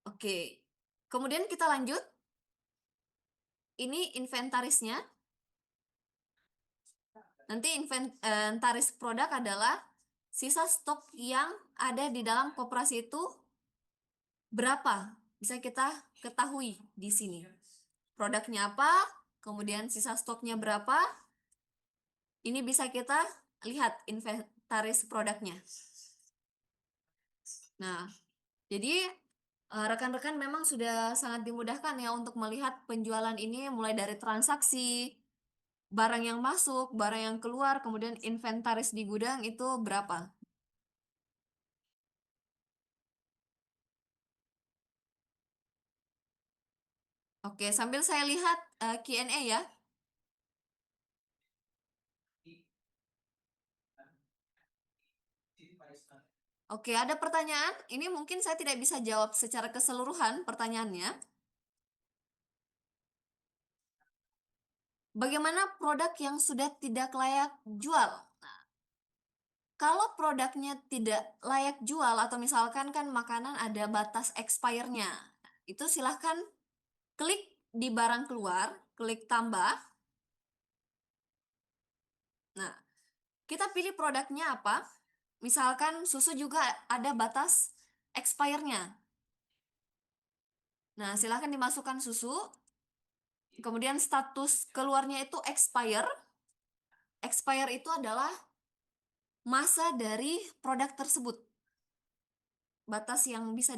S1: Oke, kemudian kita lanjut. Ini inventarisnya. Nanti inventaris produk adalah sisa stok yang ada di dalam koperasi itu berapa. Bisa kita ketahui di sini. Produknya apa, kemudian sisa stoknya berapa. Ini bisa kita lihat inventaris produknya. Nah, jadi rekan-rekan memang sudah sangat dimudahkan ya untuk melihat penjualan ini mulai dari transaksi, barang yang masuk, barang yang keluar, kemudian inventaris di gudang itu berapa. Oke, sambil saya lihat Q&A ya. Oke, ada pertanyaan. Ini mungkin saya tidak bisa jawab secara keseluruhan pertanyaannya. Bagaimana produk yang sudah tidak layak jual? Nah, kalau produknya tidak layak jual atau misalkan kan makanan ada batas expire-nya, itu silahkan klik di barang keluar, klik tambah. Nah, kita pilih produknya apa? Misalkan susu juga ada batas expire-nya. Nah, silahkan dimasukkan susu. Kemudian status keluarnya itu expire. Expire itu adalah masa dari produk tersebut. Batas yang bisa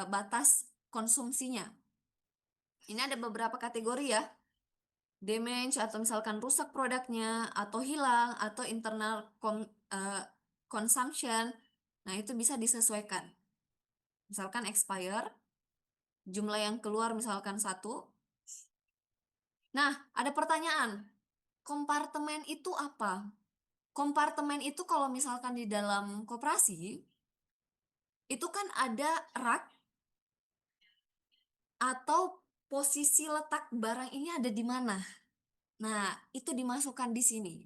S1: batas konsumsinya. Ini ada beberapa kategori ya. Damage atau misalkan rusak produknya, atau hilang, atau internal consumption. Nah, itu bisa disesuaikan. Misalkan expire, jumlah yang keluar misalkan satu. Nah, ada pertanyaan. Kompartemen itu apa? Kompartemen itu kalau misalkan di dalam koperasi, itu kan ada rak atau posisi letak barang ini ada di mana. Nah, itu dimasukkan di sini.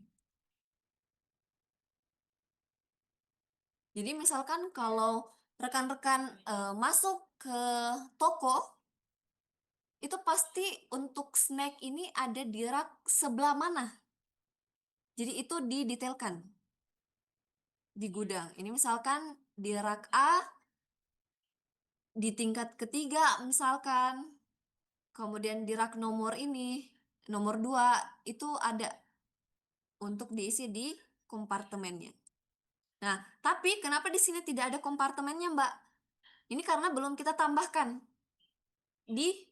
S1: Jadi misalkan kalau rekan-rekan masuk ke toko, itu pasti untuk snack ini ada di rak sebelah mana. Jadi itu didetailkan di gudang. Ini misalkan di rak A, di tingkat ketiga misalkan, kemudian di rak nomor ini, nomor 2 itu ada untuk diisi di kompartemennya. Nah, tapi kenapa di sini tidak ada kompartemennya, Mbak? Ini karena belum kita tambahkan di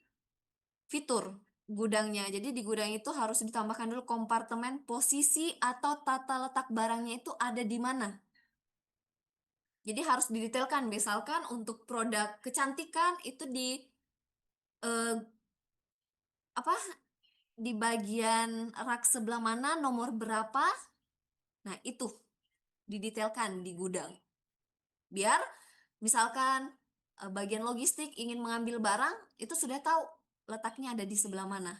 S1: fitur gudangnya. Jadi di gudang itu harus ditambahkan dulu kompartemen posisi atau tata letak barangnya itu ada di mana. Jadi harus didetailkan. Misalkan untuk produk kecantikan itu di eh, apa di bagian rak sebelah mana, nomor berapa. Nah, itu didetailkan di gudang. Biar misalkan bagian logistik ingin mengambil barang, itu sudah tahu letaknya ada di sebelah mana.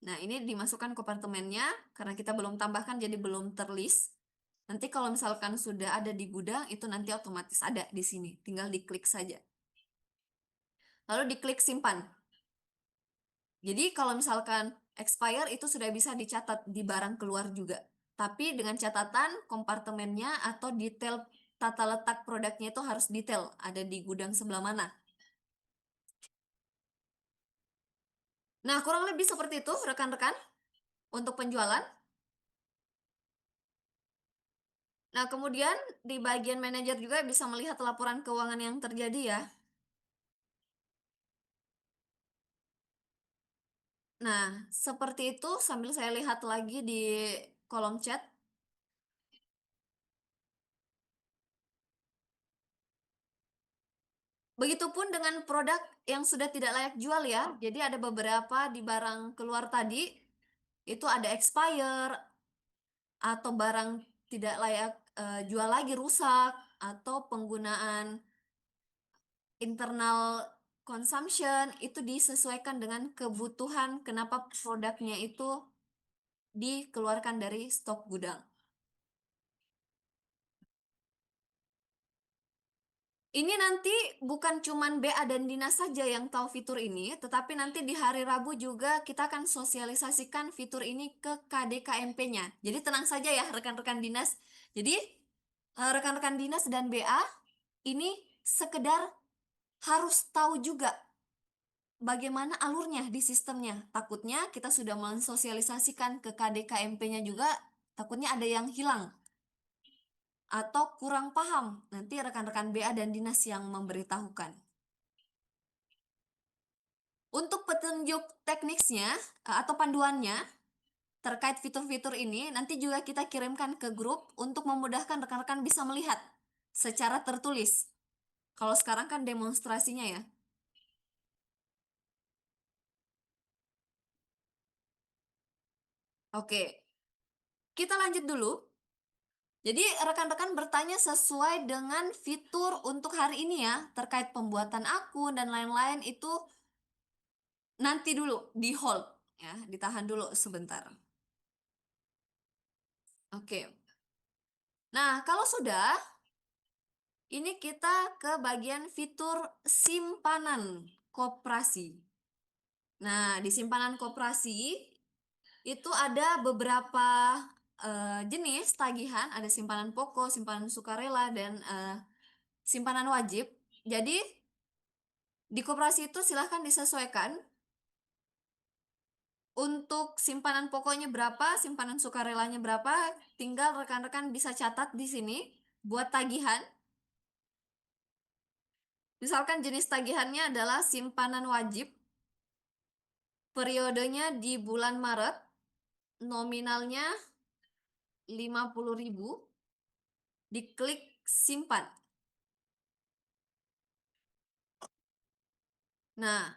S1: Nah, ini dimasukkan kompartemennya karena kita belum tambahkan jadi belum terlist. Nanti kalau misalkan sudah ada di gudang, itu nanti otomatis ada di sini. Tinggal diklik saja. Lalu diklik simpan. Jadi kalau misalkan expire itu sudah bisa dicatat di barang keluar juga. Tapi dengan catatan kompartemennya atau detail tata letak produknya itu harus detail. Ada di gudang sebelah mana. Nah, kurang lebih seperti itu rekan-rekan untuk penjualan. Nah, kemudian di bagian manajer juga bisa melihat laporan keuangan yang terjadi ya. Nah, seperti itu sambil saya lihat lagi di kolom chat. Begitupun dengan produk yang sudah tidak layak jual ya. Jadi ada beberapa di barang keluar tadi, itu ada expire, atau barang tidak layak jual lagi, rusak, atau penggunaan internal consumption, itu disesuaikan dengan kebutuhan kenapa produknya itu dikeluarkan dari stok gudang. Ini nanti bukan cuman BA dan Dinas saja yang tahu fitur ini, tetapi nanti di hari Rabu juga kita akan sosialisasikan fitur ini ke KDKMP-nya. Jadi tenang saja ya rekan-rekan dinas. Jadi rekan-rekan dinas dan BA ini sekedar harus tahu juga bagaimana alurnya di sistemnya. Takutnya kita sudah mensosialisasikan ke KDKMP-nya juga, takutnya ada yang hilang atau kurang paham. Nanti rekan-rekan BA dan dinas yang memberitahukan. Untuk petunjuk teknisnya atau panduannya terkait fitur-fitur ini nanti juga kita kirimkan ke grup untuk memudahkan rekan-rekan bisa melihat secara tertulis. Kalau sekarang kan demonstrasinya ya. Oke, kita lanjut dulu. Jadi rekan-rekan bertanya sesuai dengan fitur untuk hari ini ya, terkait pembuatan akun dan lain-lain itu nanti dulu di hold ya, ditahan dulu sebentar. Oke. Nah, kalau sudah, ini kita ke bagian fitur simpanan koperasi. Nah, di simpanan koperasi itu ada beberapa jenis tagihan, ada simpanan pokok, simpanan sukarela, dan simpanan wajib. Jadi di koperasi itu silahkan disesuaikan untuk simpanan pokoknya berapa, simpanan sukarelanya berapa, tinggal rekan-rekan bisa catat di sini buat tagihan. Misalkan jenis tagihannya adalah simpanan wajib. Periodenya di bulan Maret, nominalnya 50.000, diklik simpan. Nah,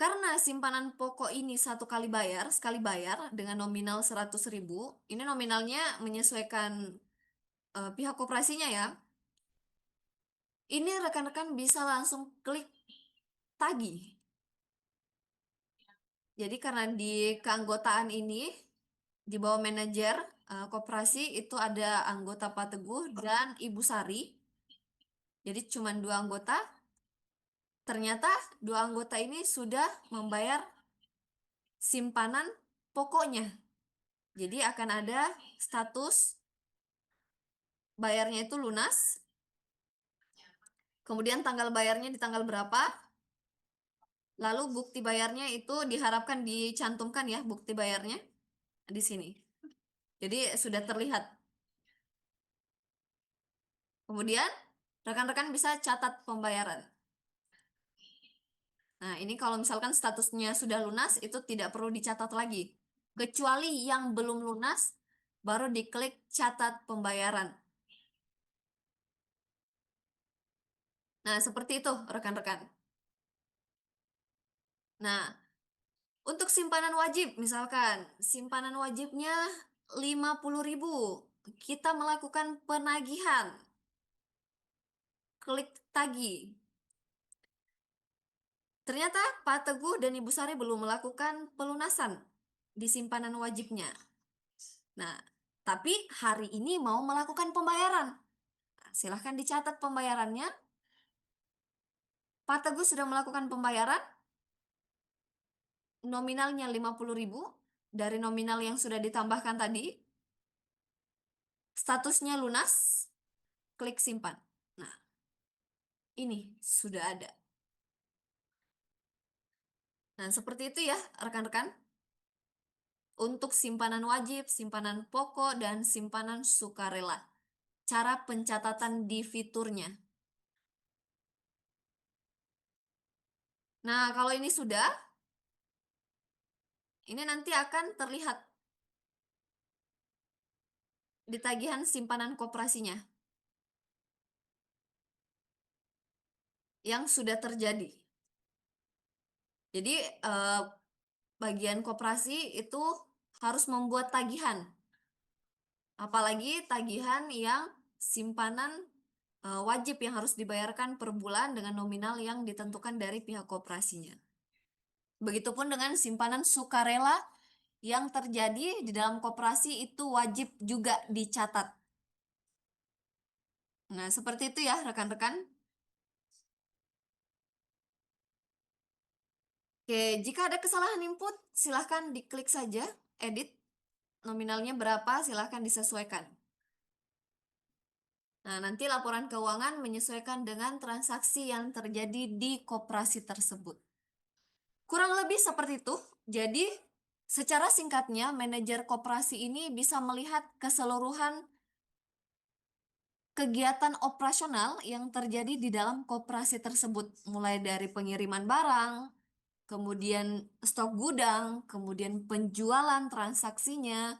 S1: karena simpanan pokok ini sekali bayar dengan nominal 100.000, ini nominalnya menyesuaikan pihak koperasinya ya. Ini rekan-rekan bisa langsung klik tagih. Jadi karena di keanggotaan ini, di bawah manajer koperasi itu ada anggota Pak Teguh dan Ibu Sari. Jadi cuma dua anggota. Ternyata dua anggota ini sudah membayar simpanan pokoknya. Jadi akan ada status bayarnya itu lunas, kemudian tanggal bayarnya di tanggal berapa, lalu bukti bayarnya itu diharapkan dicantumkan ya bukti bayarnya di sini. Jadi sudah terlihat. Kemudian rekan-rekan bisa catat pembayaran. Nah, ini kalau misalkan statusnya sudah lunas itu tidak perlu dicatat lagi. Kecuali yang belum lunas baru diklik catat pembayaran. Nah, seperti itu rekan-rekan. Nah, untuk simpanan wajib, misalkan simpanan wajibnya 50.000, kita melakukan penagihan, klik tagih. Ternyata Pak Teguh dan Ibu Sari belum melakukan pelunasan di simpanan wajibnya. Nah, tapi hari ini mau melakukan pembayaran. Nah, silahkan dicatat pembayarannya. Pak Teguh sudah melakukan pembayaran, nominalnya 50.000 dari nominal yang sudah ditambahkan tadi. Statusnya lunas, klik simpan. Nah, ini sudah ada. Nah, seperti itu ya, rekan-rekan. Untuk simpanan wajib, simpanan pokok, dan simpanan sukarela. Cara pencatatan di fiturnya. Nah, kalau ini sudah, ini nanti akan terlihat di tagihan simpanan koperasinya yang sudah terjadi. Jadi, eh, bagian koperasi itu harus membuat tagihan. Apalagi tagihan yang simpanan wajib yang harus dibayarkan per bulan dengan nominal yang ditentukan dari pihak koperasinya. Begitupun dengan simpanan sukarela yang terjadi di dalam koperasi itu wajib juga dicatat. Nah, seperti itu ya rekan-rekan. Oke, jika ada kesalahan input, silahkan diklik saja edit. Nominalnya berapa, silahkan disesuaikan. Nah, nanti laporan keuangan menyesuaikan dengan transaksi yang terjadi di koperasi tersebut. Kurang lebih seperti itu. Jadi, secara singkatnya, manajer koperasi ini bisa melihat keseluruhan kegiatan operasional yang terjadi di dalam koperasi tersebut, mulai dari pengiriman barang, kemudian stok gudang, kemudian penjualan transaksinya,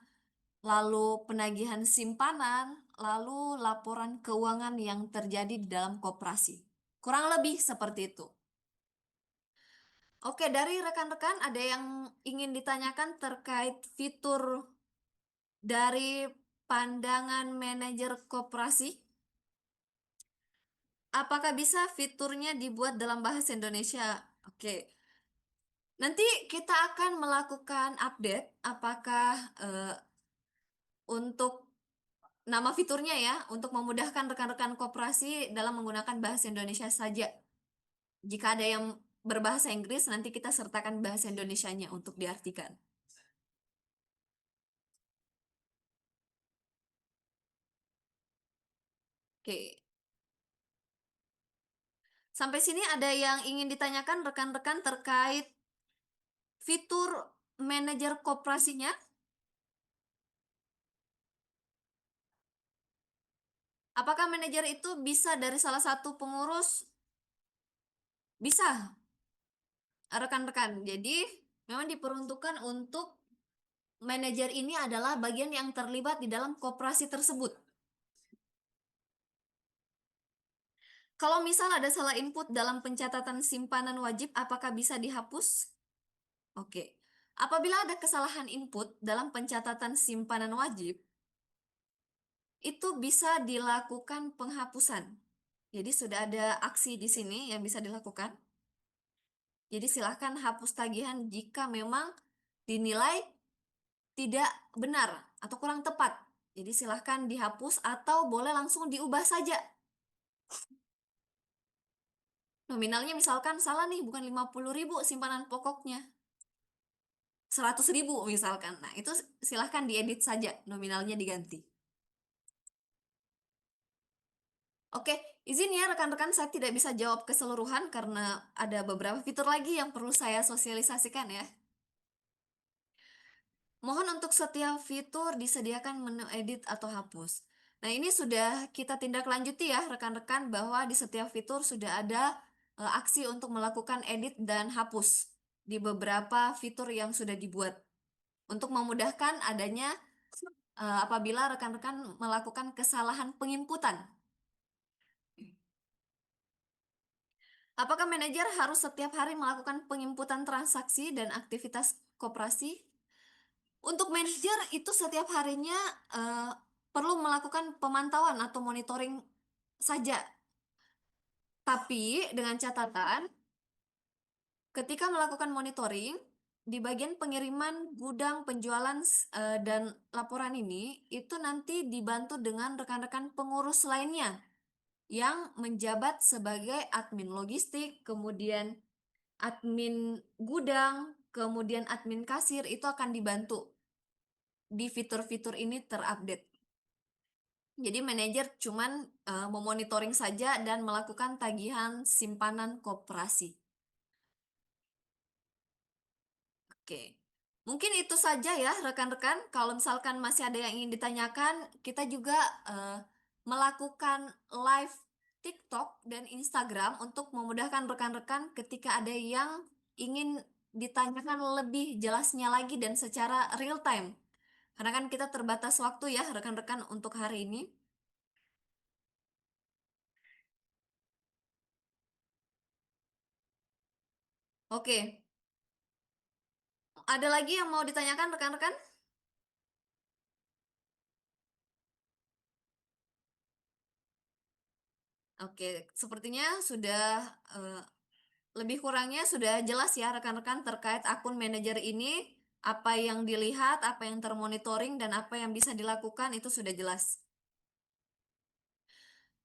S1: lalu penagihan simpanan, lalu laporan keuangan yang terjadi di dalam koperasi. Kurang lebih seperti itu. Oke, dari rekan-rekan ada yang ingin ditanyakan terkait fitur dari pandangan manajer koperasi? Apakah bisa fiturnya dibuat dalam bahasa Indonesia? Oke, nanti kita akan melakukan update apakah untuk nama fiturnya ya, untuk memudahkan rekan-rekan koperasi dalam menggunakan bahasa Indonesia saja. Jika ada yang berbahasa Inggris, nanti kita sertakan bahasa Indonesianya untuk diartikan. Oke, sampai sini ada yang ingin ditanyakan rekan-rekan terkait fitur manajer koperasinya? Apakah manajer itu bisa dari salah satu pengurus Bisa, rekan-rekan. Jadi, memang diperuntukkan untuk manajer ini adalah bagian yang terlibat di dalam koperasi tersebut. Kalau misal ada salah input dalam pencatatan simpanan wajib, apakah bisa dihapus? Oke. Apabila ada kesalahan input dalam pencatatan simpanan wajib, itu bisa dilakukan penghapusan. Jadi sudah ada aksi di sini yang bisa dilakukan. Jadi silahkan hapus tagihan jika memang dinilai tidak benar atau kurang tepat. Jadi silahkan dihapus atau boleh langsung diubah saja. Nominalnya misalkan salah nih, bukan 50.000 simpanan pokoknya. 100.000 misalkan. Nah, itu silahkan diedit saja, nominalnya diganti. Oke, izin ya rekan-rekan, saya tidak bisa jawab keseluruhan karena ada beberapa fitur lagi yang perlu saya sosialisasikan ya. Mohon untuk setiap fitur disediakan menu edit atau hapus. Nah, ini sudah kita tindak lanjuti ya rekan-rekan, bahwa di setiap fitur sudah ada aksi untuk melakukan edit dan hapus di beberapa fitur yang sudah dibuat. Untuk memudahkan adanya apabila rekan-rekan melakukan kesalahan penginputan. Apakah manajer harus setiap hari melakukan penginputan transaksi dan aktivitas koperasi? Untuk manajer itu setiap harinya eh, perlu melakukan pemantauan atau monitoring saja. Tapi dengan catatan, ketika melakukan monitoring, di bagian pengiriman gudang penjualan dan laporan ini, itu nanti dibantu dengan rekan-rekan pengurus lainnya yang menjabat sebagai admin logistik, kemudian admin gudang, kemudian admin kasir, itu akan dibantu di fitur-fitur ini terupdate. Jadi manajer cuman memonitoring saja dan melakukan tagihan simpanan koperasi. Oke. Mungkin itu saja ya rekan-rekan. Kalau misalkan masih ada yang ingin ditanyakan, kita juga eh, melakukan live TikTok dan Instagram untuk memudahkan rekan-rekan ketika ada yang ingin ditanyakan lebih jelasnya lagi dan secara real time. Karena kan kita terbatas waktu ya rekan-rekan untuk hari ini. Oke, ada lagi yang mau ditanyakan rekan-rekan? Oke, sepertinya sudah eh, lebih kurangnya sudah jelas ya rekan-rekan terkait akun manajer ini, apa yang dilihat, apa yang termonitoring, dan apa yang bisa dilakukan itu sudah jelas.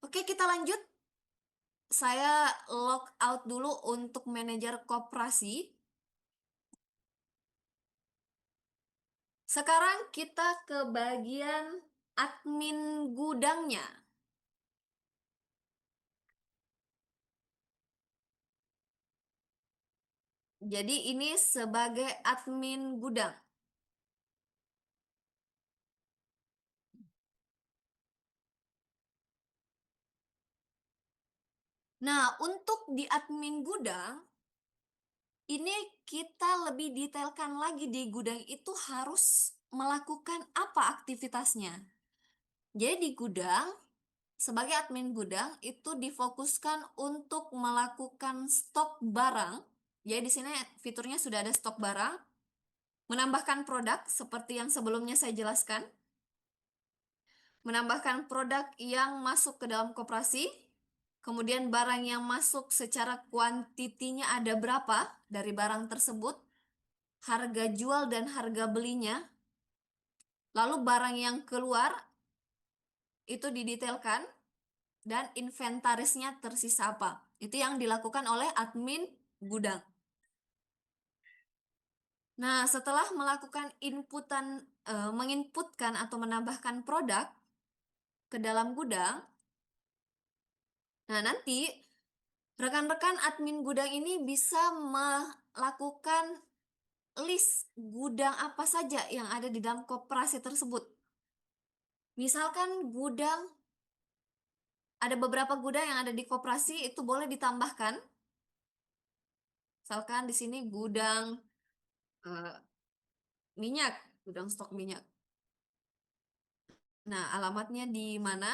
S1: Oke, kita lanjut. Saya log out dulu untuk manajer koperasi. Sekarang kita ke bagian admin gudangnya. Jadi ini sebagai admin gudang. Nah, untuk di admin gudang, ini kita lebih detailkan lagi di gudang itu harus melakukan apa aktivitasnya. Jadi di gudang, sebagai admin gudang itu difokuskan untuk melakukan stok barang. Jadi di sini fiturnya sudah ada stok barang, menambahkan produk seperti yang sebelumnya saya jelaskan, menambahkan produk yang masuk ke dalam koperasi, kemudian barang yang masuk secara kuantitinya ada berapa dari barang tersebut, harga jual dan harga belinya, lalu barang yang keluar itu didetailkan, dan inventarisnya tersisa apa. Itu yang dilakukan oleh admin gudang. Nah, setelah melakukan menginputkan atau menambahkan produk ke dalam gudang, nah nanti rekan-rekan admin gudang ini bisa melakukan list gudang apa saja yang ada di dalam koperasi tersebut. Misalkan gudang, ada beberapa gudang yang ada di koperasi itu boleh ditambahkan. Misalkan di sini gudang eh, minyak, gudang stok minyak. Nah, alamatnya di mana?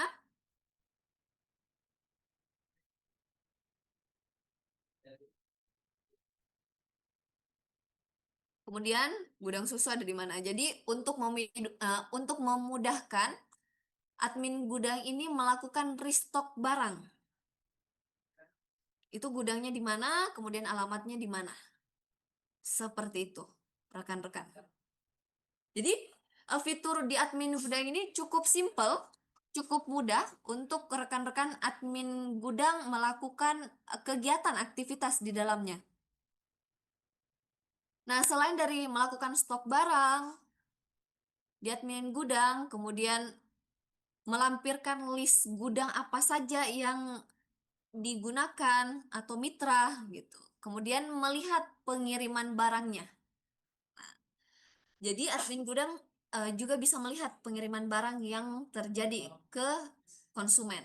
S1: Kemudian gudang susu ada di mana? Jadi untuk memudahkan admin gudang ini melakukan restock barang. Itu gudangnya di mana, kemudian alamatnya di mana. Seperti itu, rekan-rekan. Jadi fitur di admin gudang ini cukup simple, cukup mudah untuk rekan-rekan admin gudang melakukan kegiatan aktivitas di dalamnya. Nah, selain dari melakukan stok barang di admin gudang, kemudian melampirkan list gudang apa saja yang digunakan atau mitra gitu. Kemudian melihat pengiriman barangnya. Jadi admin gudang juga bisa melihat pengiriman barang yang terjadi ke konsumen.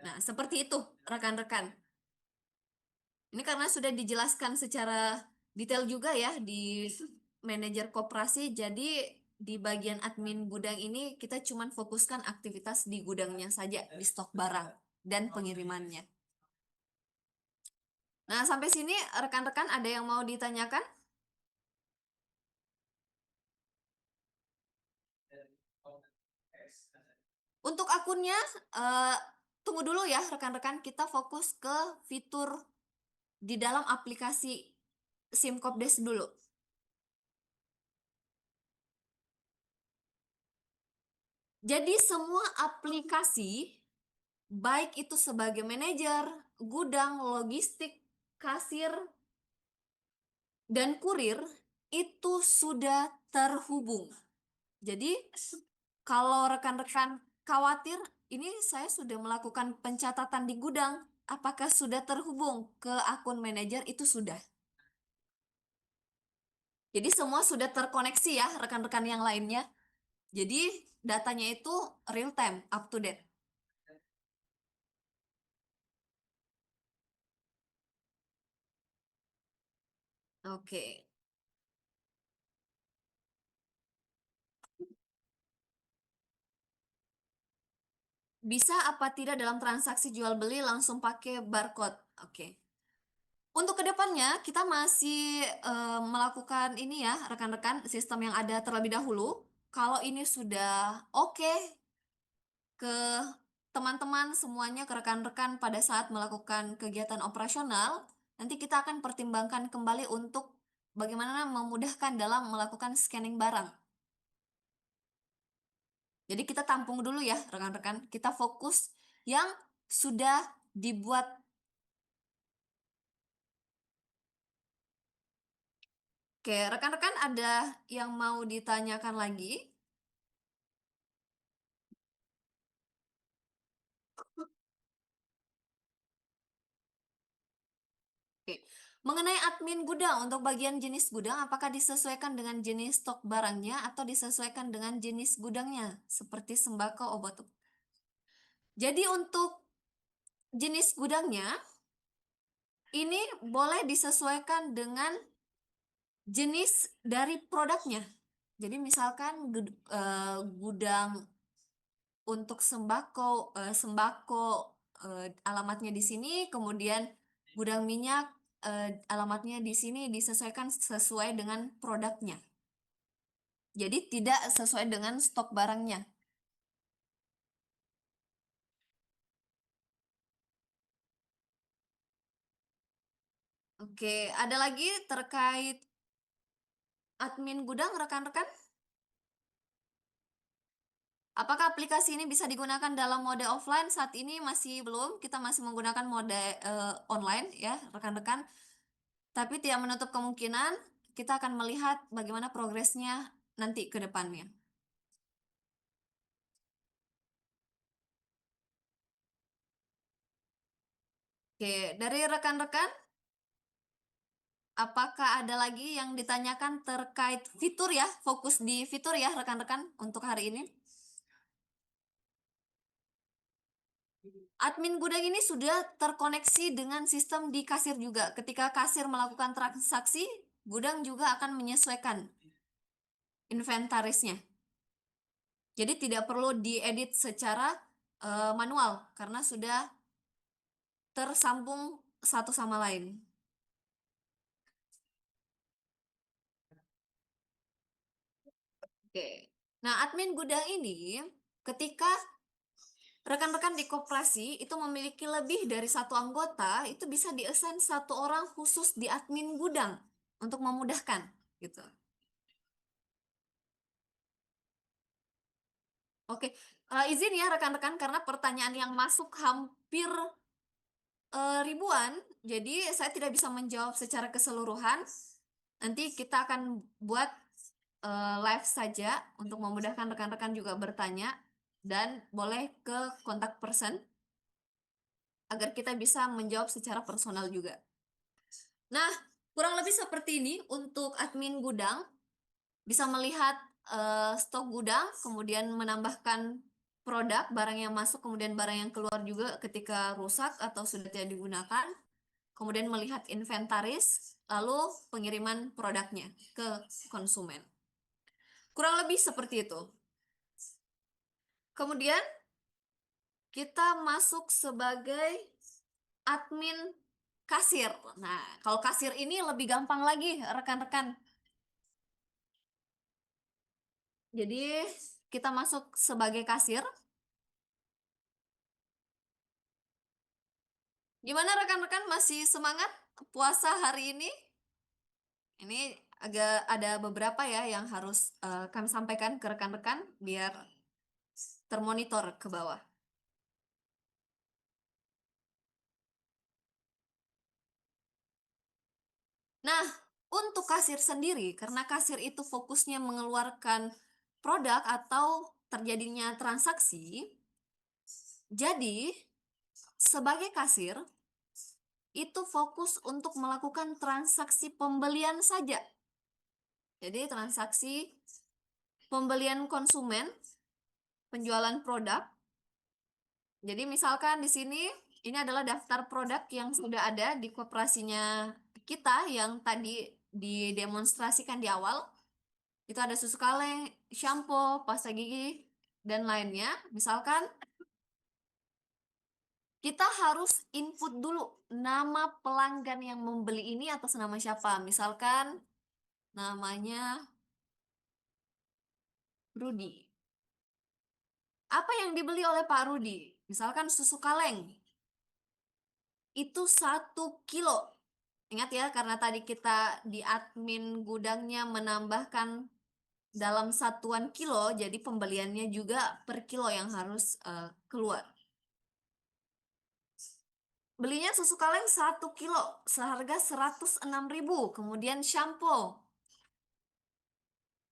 S1: Nah, seperti itu rekan-rekan. Ini karena sudah dijelaskan secara detail juga ya di manajer koperasi, jadi di bagian admin gudang ini kita cuma fokuskan aktivitas di gudangnya saja, di stok barang dan pengirimannya. Nah, sampai sini rekan-rekan ada yang mau ditanyakan? Untuk akunnya, eh, tunggu dulu ya rekan-rekan, kita fokus ke fitur di dalam aplikasi SimCopdes dulu. Jadi semua aplikasi, baik itu sebagai manajer, gudang, logistik, kasir, dan kurir, itu sudah terhubung. Jadi kalau rekan-rekan khawatir, ini saya sudah melakukan pencatatan di gudang, apakah sudah terhubung ke akun manajer? Itu sudah. Jadi semua sudah terkoneksi ya rekan-rekan yang lainnya. Jadi datanya itu real time, up to date. Oke. Bisa apa tidak dalam transaksi jual beli langsung pakai barcode? Oke. Untuk kedepannya kita masih melakukan ini ya rekan-rekan sistem yang ada terlebih dahulu. Kalau ini sudah oke ke teman-teman semuanya, ke rekan-rekan pada saat melakukan kegiatan operasional, nanti kita akan pertimbangkan kembali untuk bagaimana memudahkan dalam melakukan scanning barang. Jadi kita tampung dulu ya rekan-rekan, kita fokus yang sudah dibuat. Oke, rekan-rekan ada yang mau ditanyakan lagi? Oke. Mengenai admin gudang, untuk bagian jenis gudang, apakah disesuaikan dengan jenis stok barangnya atau disesuaikan dengan jenis gudangnya, seperti sembako, obat. Jadi untuk jenis gudangnya, ini boleh disesuaikan dengan jenis dari produknya. Jadi misalkan gudang untuk sembako alamatnya di sini, kemudian gudang minyak alamatnya di sini disesuaikan sesuai dengan produknya. Jadi tidak sesuai dengan stok barangnya. Oke, ada lagi terkait admin gudang rekan-rekan? Apakah aplikasi ini bisa digunakan dalam mode offline? Saat ini masih belum, kita masih menggunakan mode online ya rekan-rekan. Tapi tidak menutup kemungkinan kita akan melihat bagaimana progresnya nanti ke depannya. Oke, dari rekan-rekan, apakah ada lagi yang ditanyakan terkait fitur ya? Fokus di fitur ya rekan-rekan untuk hari ini. Admin gudang ini sudah terkoneksi dengan sistem di kasir juga. Ketika kasir melakukan transaksi, gudang juga akan menyesuaikan inventarisnya. Jadi tidak perlu diedit secara manual karena sudah tersambung satu sama lain. Oke. Nah, admin gudang ini ketika rekan-rekan di koperasi itu memiliki lebih dari satu anggota, itu bisa diassign satu orang khusus di admin gudang untuk memudahkan gitu. Oke, izin ya rekan-rekan karena pertanyaan yang masuk hampir ribuan, jadi saya tidak bisa menjawab secara keseluruhan. Nanti kita akan buat live saja untuk memudahkan rekan-rekan juga bertanya dan boleh ke kontak person agar kita bisa menjawab secara personal juga. Nah, kurang lebih seperti ini untuk admin gudang, bisa melihat stok gudang, kemudian menambahkan produk, barang yang masuk, kemudian barang yang keluar juga ketika rusak atau sudah tidak digunakan, kemudian melihat inventaris, lalu pengiriman produknya ke konsumen. Kurang lebih seperti itu. Kemudian kita masuk sebagai admin kasir. Nah, kalau kasir ini lebih gampang lagi, rekan-rekan. Jadi, kita masuk sebagai kasir. Gimana rekan-rekan, masih semangat puasa hari ini? Ini agak ada beberapa ya yang harus kami sampaikan ke rekan-rekan biar termonitor ke bawah. Nah, untuk kasir sendiri, karena kasir itu fokusnya mengeluarkan produk atau terjadinya transaksi, jadi sebagai kasir itu fokus untuk melakukan transaksi pembelian saja. Jadi transaksi pembelian konsumen, penjualan produk. Jadi misalkan di sini ini adalah daftar produk yang sudah ada di koperasinya kita yang tadi didemonstrasikan di awal. Itu ada susu kaleng, shampoo, pasta gigi, dan lainnya. Misalkan kita harus input dulu nama pelanggan yang membeli ini atas nama siapa. Misalkan namanya Rudi. Apa yang dibeli oleh Pak Rudi? Misalkan susu kaleng. Itu 1 kilo. Ingat ya, karena tadi kita di admin gudangnya menambahkan dalam satuan kilo, jadi pembeliannya juga per kilo yang harus keluar. Belinya susu kaleng 1 kilo seharga 106.000. Kemudian shampoo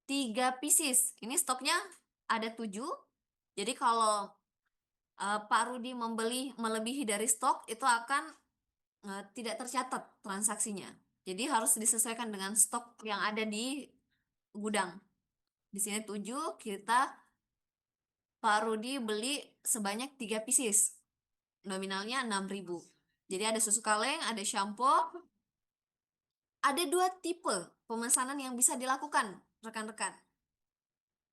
S1: 3 pieces. Ini stoknya ada 7. Jadi kalau Pak Rudi membeli melebihi dari stok itu akan tidak tercatat transaksinya. Jadi harus disesuaikan dengan stok yang ada di gudang. Di sini 7, kita Pak Rudi beli sebanyak 3 pieces. Nominalnya 6.000. Jadi ada susu kaleng, ada shampoo. Ada 2 tipe pemesanan yang bisa dilakukan, rekan-rekan.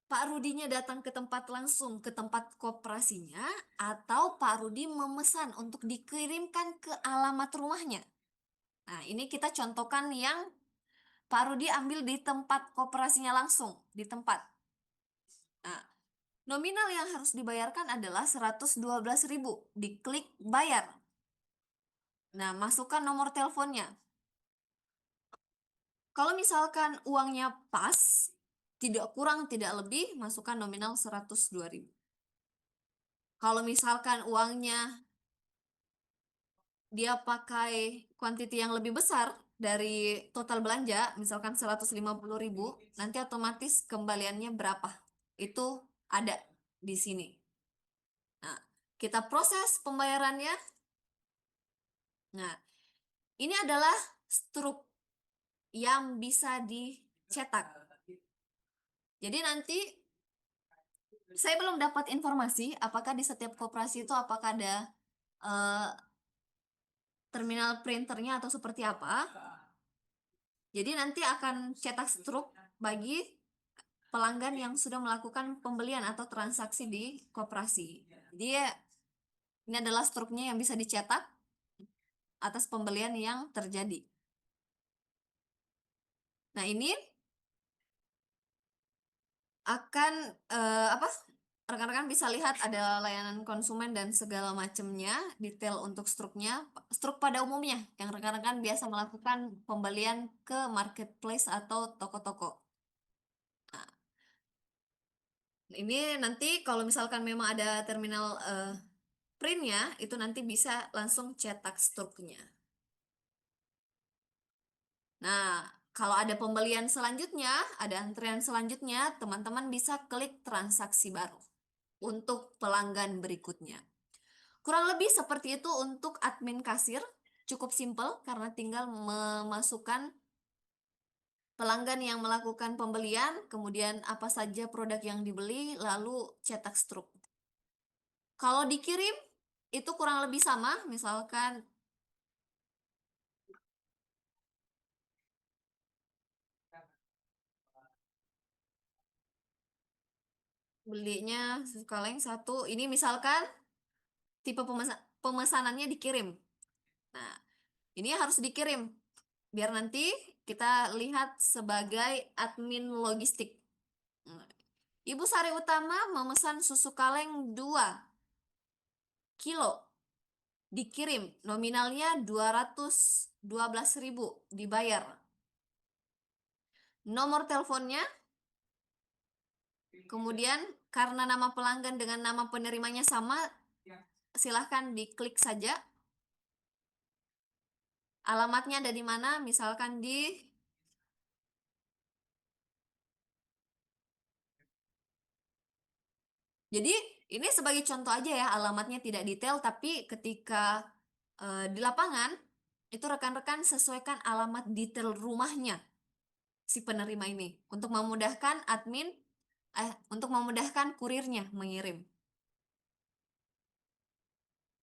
S1: Pak Rudinya datang ke tempat langsung ke tempat koperasinya atau Pak Rudi memesan untuk dikirimkan ke alamat rumahnya. Nah, ini kita contohkan yang Pak Rudi ambil di tempat koperasinya langsung, di tempat. Nah, nominal yang harus dibayarkan adalah 112.000. Diklik bayar. Nah, masukkan nomor teleponnya. Kalau misalkan uangnya pas, tidak kurang, tidak lebih, masukkan nominal 102.000. Kalau misalkan uangnya dia pakai kuantiti yang lebih besar dari total belanja, misalkan 150.000, nanti otomatis kembaliannya berapa? Itu ada di sini. Nah, kita proses pembayarannya. Nah, ini adalah struk yang bisa dicetak. Jadi nanti saya belum dapat informasi apakah di setiap koperasi itu apakah ada eh, terminal printernya atau seperti apa. Jadi nanti akan cetak struk bagi pelanggan yang sudah melakukan pembelian atau transaksi di koperasi. Jadi ini adalah struknya yang bisa dicetak atas pembelian yang terjadi. Nah, ini akan apa? Rekan-rekan bisa lihat ada layanan konsumen dan segala macamnya, detail untuk struknya, struk pada umumnya yang rekan-rekan biasa melakukan pembelian ke marketplace atau toko-toko. Nah, ini nanti kalau misalkan memang ada terminal printnya, itu nanti bisa langsung cetak struknya. Nah, kalau ada pembelian selanjutnya, ada antrian selanjutnya, teman-teman bisa klik transaksi baru untuk pelanggan berikutnya. Kurang lebih seperti itu untuk admin kasir. Cukup simpel karena tinggal memasukkan pelanggan yang melakukan pembelian, kemudian apa saja produk yang dibeli, lalu cetak struk. Kalau dikirim, itu kurang lebih sama, misalkan belinya kaleng satu, ini misalkan tipe pemesanannya dikirim. Nah, ini harus dikirim, biar nanti kita lihat sebagai admin logistik. Nah, Ibu Sari Utama memesan susu kaleng 2 kilo, dikirim, nominalnya 212.000, dibayar. Nomor teleponnya, kemudian karena nama pelanggan dengan nama penerimanya sama, silahkan diklik saja. Alamatnya ada di mana, misalkan di. Jadi ini sebagai contoh aja ya, alamatnya tidak detail, tapi ketika di lapangan, itu rekan-rekan sesuaikan alamat detail rumahnya si penerima ini untuk memudahkan admin, untuk memudahkan kurirnya mengirim.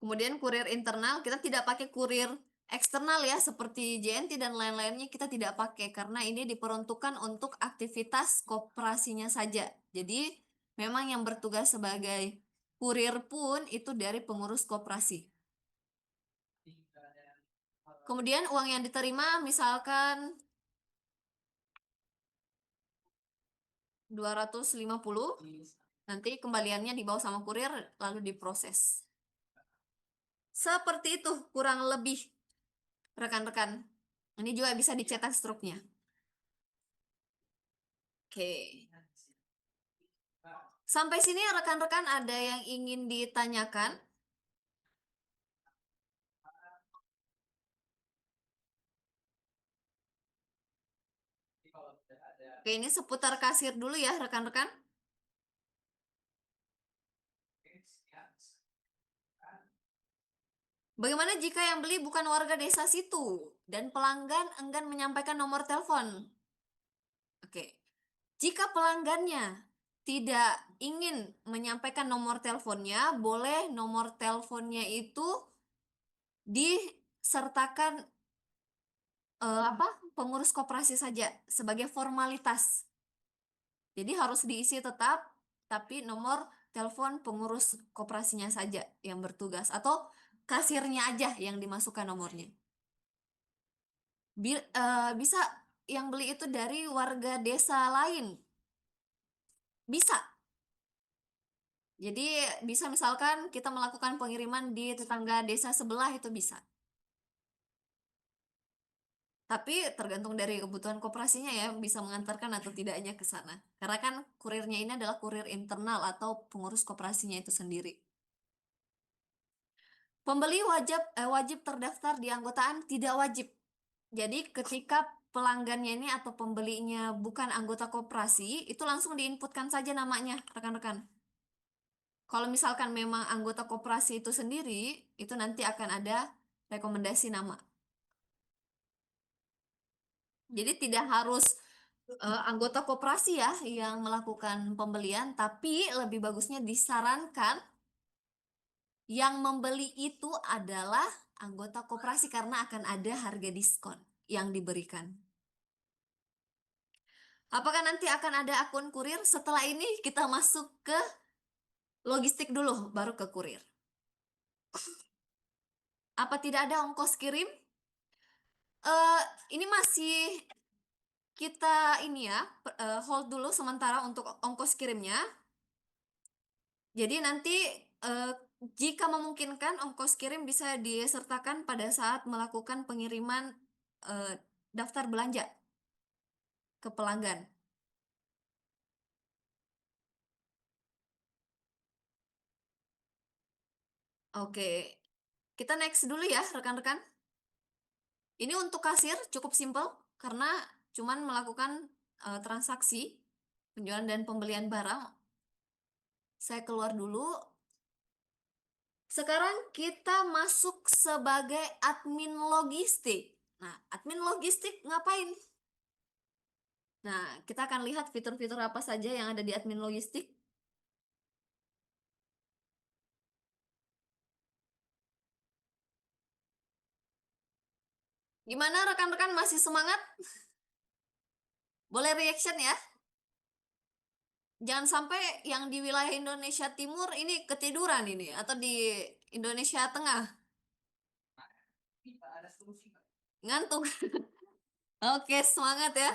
S1: Kemudian kurir internal, kita tidak pakai kurir eksternal ya, seperti JNT dan lain-lainnya kita tidak pakai karena ini diperuntukkan untuk aktivitas koperasinya saja. Jadi memang yang bertugas sebagai kurir pun itu dari pengurus koperasi. Kemudian uang yang diterima misalkan 250, nanti kembaliannya dibawa sama kurir lalu diproses. Seperti itu kurang lebih rekan-rekan. Ini juga bisa dicetak struknya. Oke. Sampai sini rekan-rekan ada yang ingin ditanyakan? Oke, ini seputar kasir dulu ya rekan-rekan. Bagaimana jika yang beli bukan warga desa situ dan pelanggan enggan menyampaikan nomor telepon? Oke, jika pelanggannya tidak ingin menyampaikan nomor teleponnya, boleh nomor teleponnya itu disertakan apa, pengurus koperasi saja sebagai formalitas. Jadi harus diisi tetap, tapi nomor telepon pengurus koperasinya saja yang bertugas atau kasirnya aja yang dimasukkan nomornya. Bisa yang beli itu dari warga desa lain, bisa. Jadi bisa misalkan kita melakukan pengiriman di tetangga desa sebelah itu bisa. Tapi tergantung dari kebutuhan koperasinya ya, bisa mengantarkan atau tidaknya ke sana. Karena kan kurirnya ini adalah kurir internal atau pengurus koperasinya itu sendiri. Pembeli wajib terdaftar di anggotaan, tidak wajib. Jadi ketika pelanggannya ini atau pembelinya bukan anggota koperasi, itu langsung diinputkan saja namanya, rekan-rekan. Kalau misalkan memang anggota koperasi itu sendiri, itu nanti akan ada rekomendasi nama. Jadi tidak harus anggota koperasi ya yang melakukan pembelian, tapi lebih bagusnya disarankan Yang membeli itu adalah anggota koperasi karena akan ada harga diskon yang diberikan. Apakah nanti akan ada akun kurir? Setelah ini kita masuk ke logistik dulu, baru ke kurir. Apa tidak ada ongkos kirim? Eh, ini masih kita ini ya, hold dulu sementara untuk ongkos kirimnya. Jadi nanti eh, jika memungkinkan ongkos kirim bisa disertakan pada saat melakukan pengiriman eh, daftar belanja ke pelanggan. Oke, kita next dulu ya rekan-rekan. Ini untuk kasir cukup simple karena cuman melakukan transaksi penjualan dan pembelian barang. Saya keluar dulu. Sekarang kita masuk sebagai admin logistik. Nah, admin logistik ngapain? Nah, kita akan lihat fitur-fitur apa saja yang ada di admin logistik. Gimana rekan-rekan masih semangat? Boleh reaction ya? Jangan sampai yang di wilayah Indonesia Timur ini ketiduran ini atau di Indonesia Tengah ngantuk. Oke, semangat ya.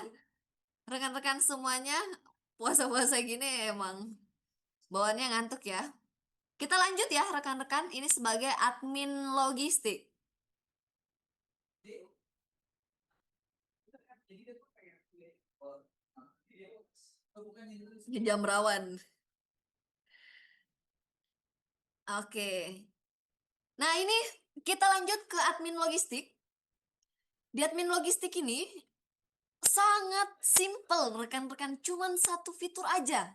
S1: Rekan-rekan semuanya, puasa-puasa gini emang bawaannya ngantuk ya. Kita lanjut ya rekan-rekan, ini sebagai admin logistik. Jam rawan. Oke. Nah, ini kita lanjut ke admin logistik. Di admin logistik ini sangat simple rekan-rekan, cuman satu fitur aja.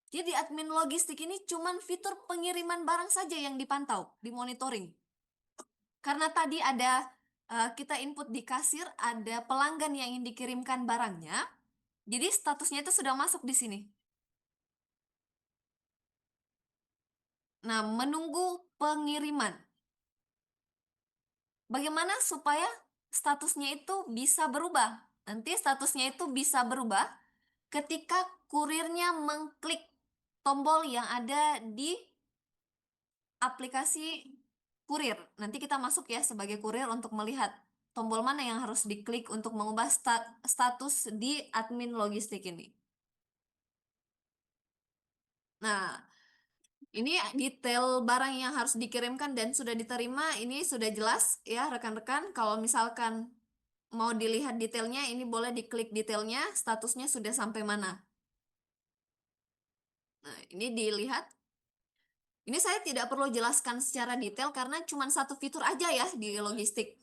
S1: Jadi admin logistik ini cuman fitur pengiriman barang saja yang dipantau, dimonitoring. Karena tadi ada kita input di kasir, ada pelanggan yang ingin dikirimkan barangnya. Jadi statusnya itu sudah masuk di sini. Nah, menunggu pengiriman. Bagaimana supaya statusnya itu bisa berubah? Nanti statusnya itu bisa berubah ketika kurirnya mengklik tombol yang ada di aplikasi kurir. Nanti kita masuk ya sebagai kurir untuk melihat tombol mana yang harus diklik untuk mengubah status di admin logistik ini. Nah, ini detail barang yang harus dikirimkan dan sudah diterima ini sudah jelas ya rekan-rekan. Kalau misalkan mau dilihat detailnya, ini boleh diklik detailnya, statusnya sudah sampai mana. Nah, ini dilihat. Ini saya tidak perlu jelaskan secara detail karena cuma satu fitur aja ya di logistik.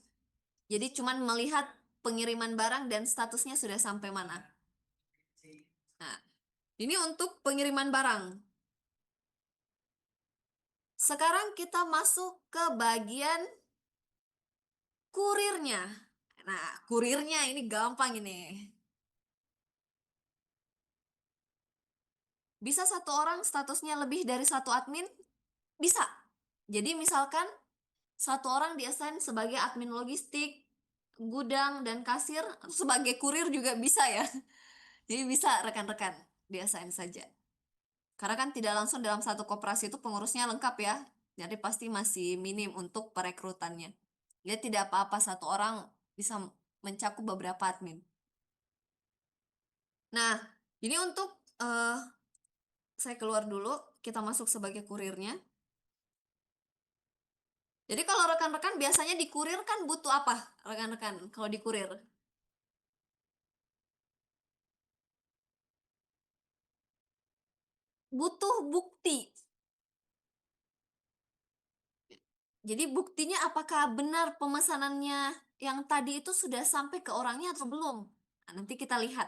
S1: Jadi cuma melihat pengiriman barang dan statusnya sudah sampai mana. Nah, ini untuk pengiriman barang. Sekarang kita masuk ke bagian kurirnya. Nah, kurirnya ini gampang ini. Bisa satu orang statusnya lebih dari satu admin? Bisa. Jadi misalkan satu orang diassign sebagai admin logistik, gudang, dan kasir, sebagai kurir juga bisa ya. Jadi bisa rekan-rekan diassign saja. Karena kan tidak langsung dalam satu koperasi itu pengurusnya lengkap ya. Jadi pasti masih minim untuk perekrutannya. Jadi tidak apa-apa satu orang bisa mencakup beberapa admin. Nah, ini untuk saya keluar dulu, kita masuk sebagai kurirnya. Jadi kalau rekan-rekan biasanya di kurir kan butuh apa? Rekan-rekan kalau di kurir butuh bukti. Jadi buktinya apakah benar pemesanannya yang tadi itu sudah sampai ke orangnya atau belum? Nah, nanti kita lihat.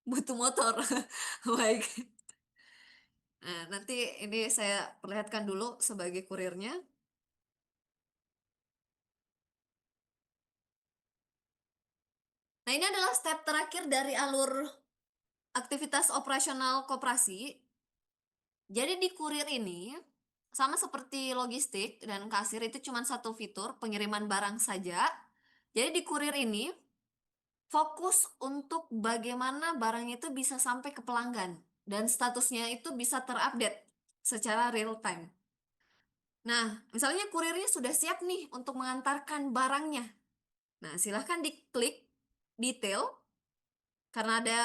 S1: Butuh motor. Baik. Nah, nanti ini saya perlihatkan dulu sebagai kurirnya. Nah, ini adalah step terakhir dari alur aktivitas operasional koperasi. Jadi di kurir ini, sama seperti logistik dan kasir itu cuma satu fitur pengiriman barang saja. Jadi di kurir ini fokus untuk bagaimana barang itu bisa sampai ke pelanggan dan statusnya itu bisa terupdate secara real time. Nah, misalnya kurirnya sudah siap nih untuk mengantarkan barangnya. Nah, silahkan diklik detail karena ada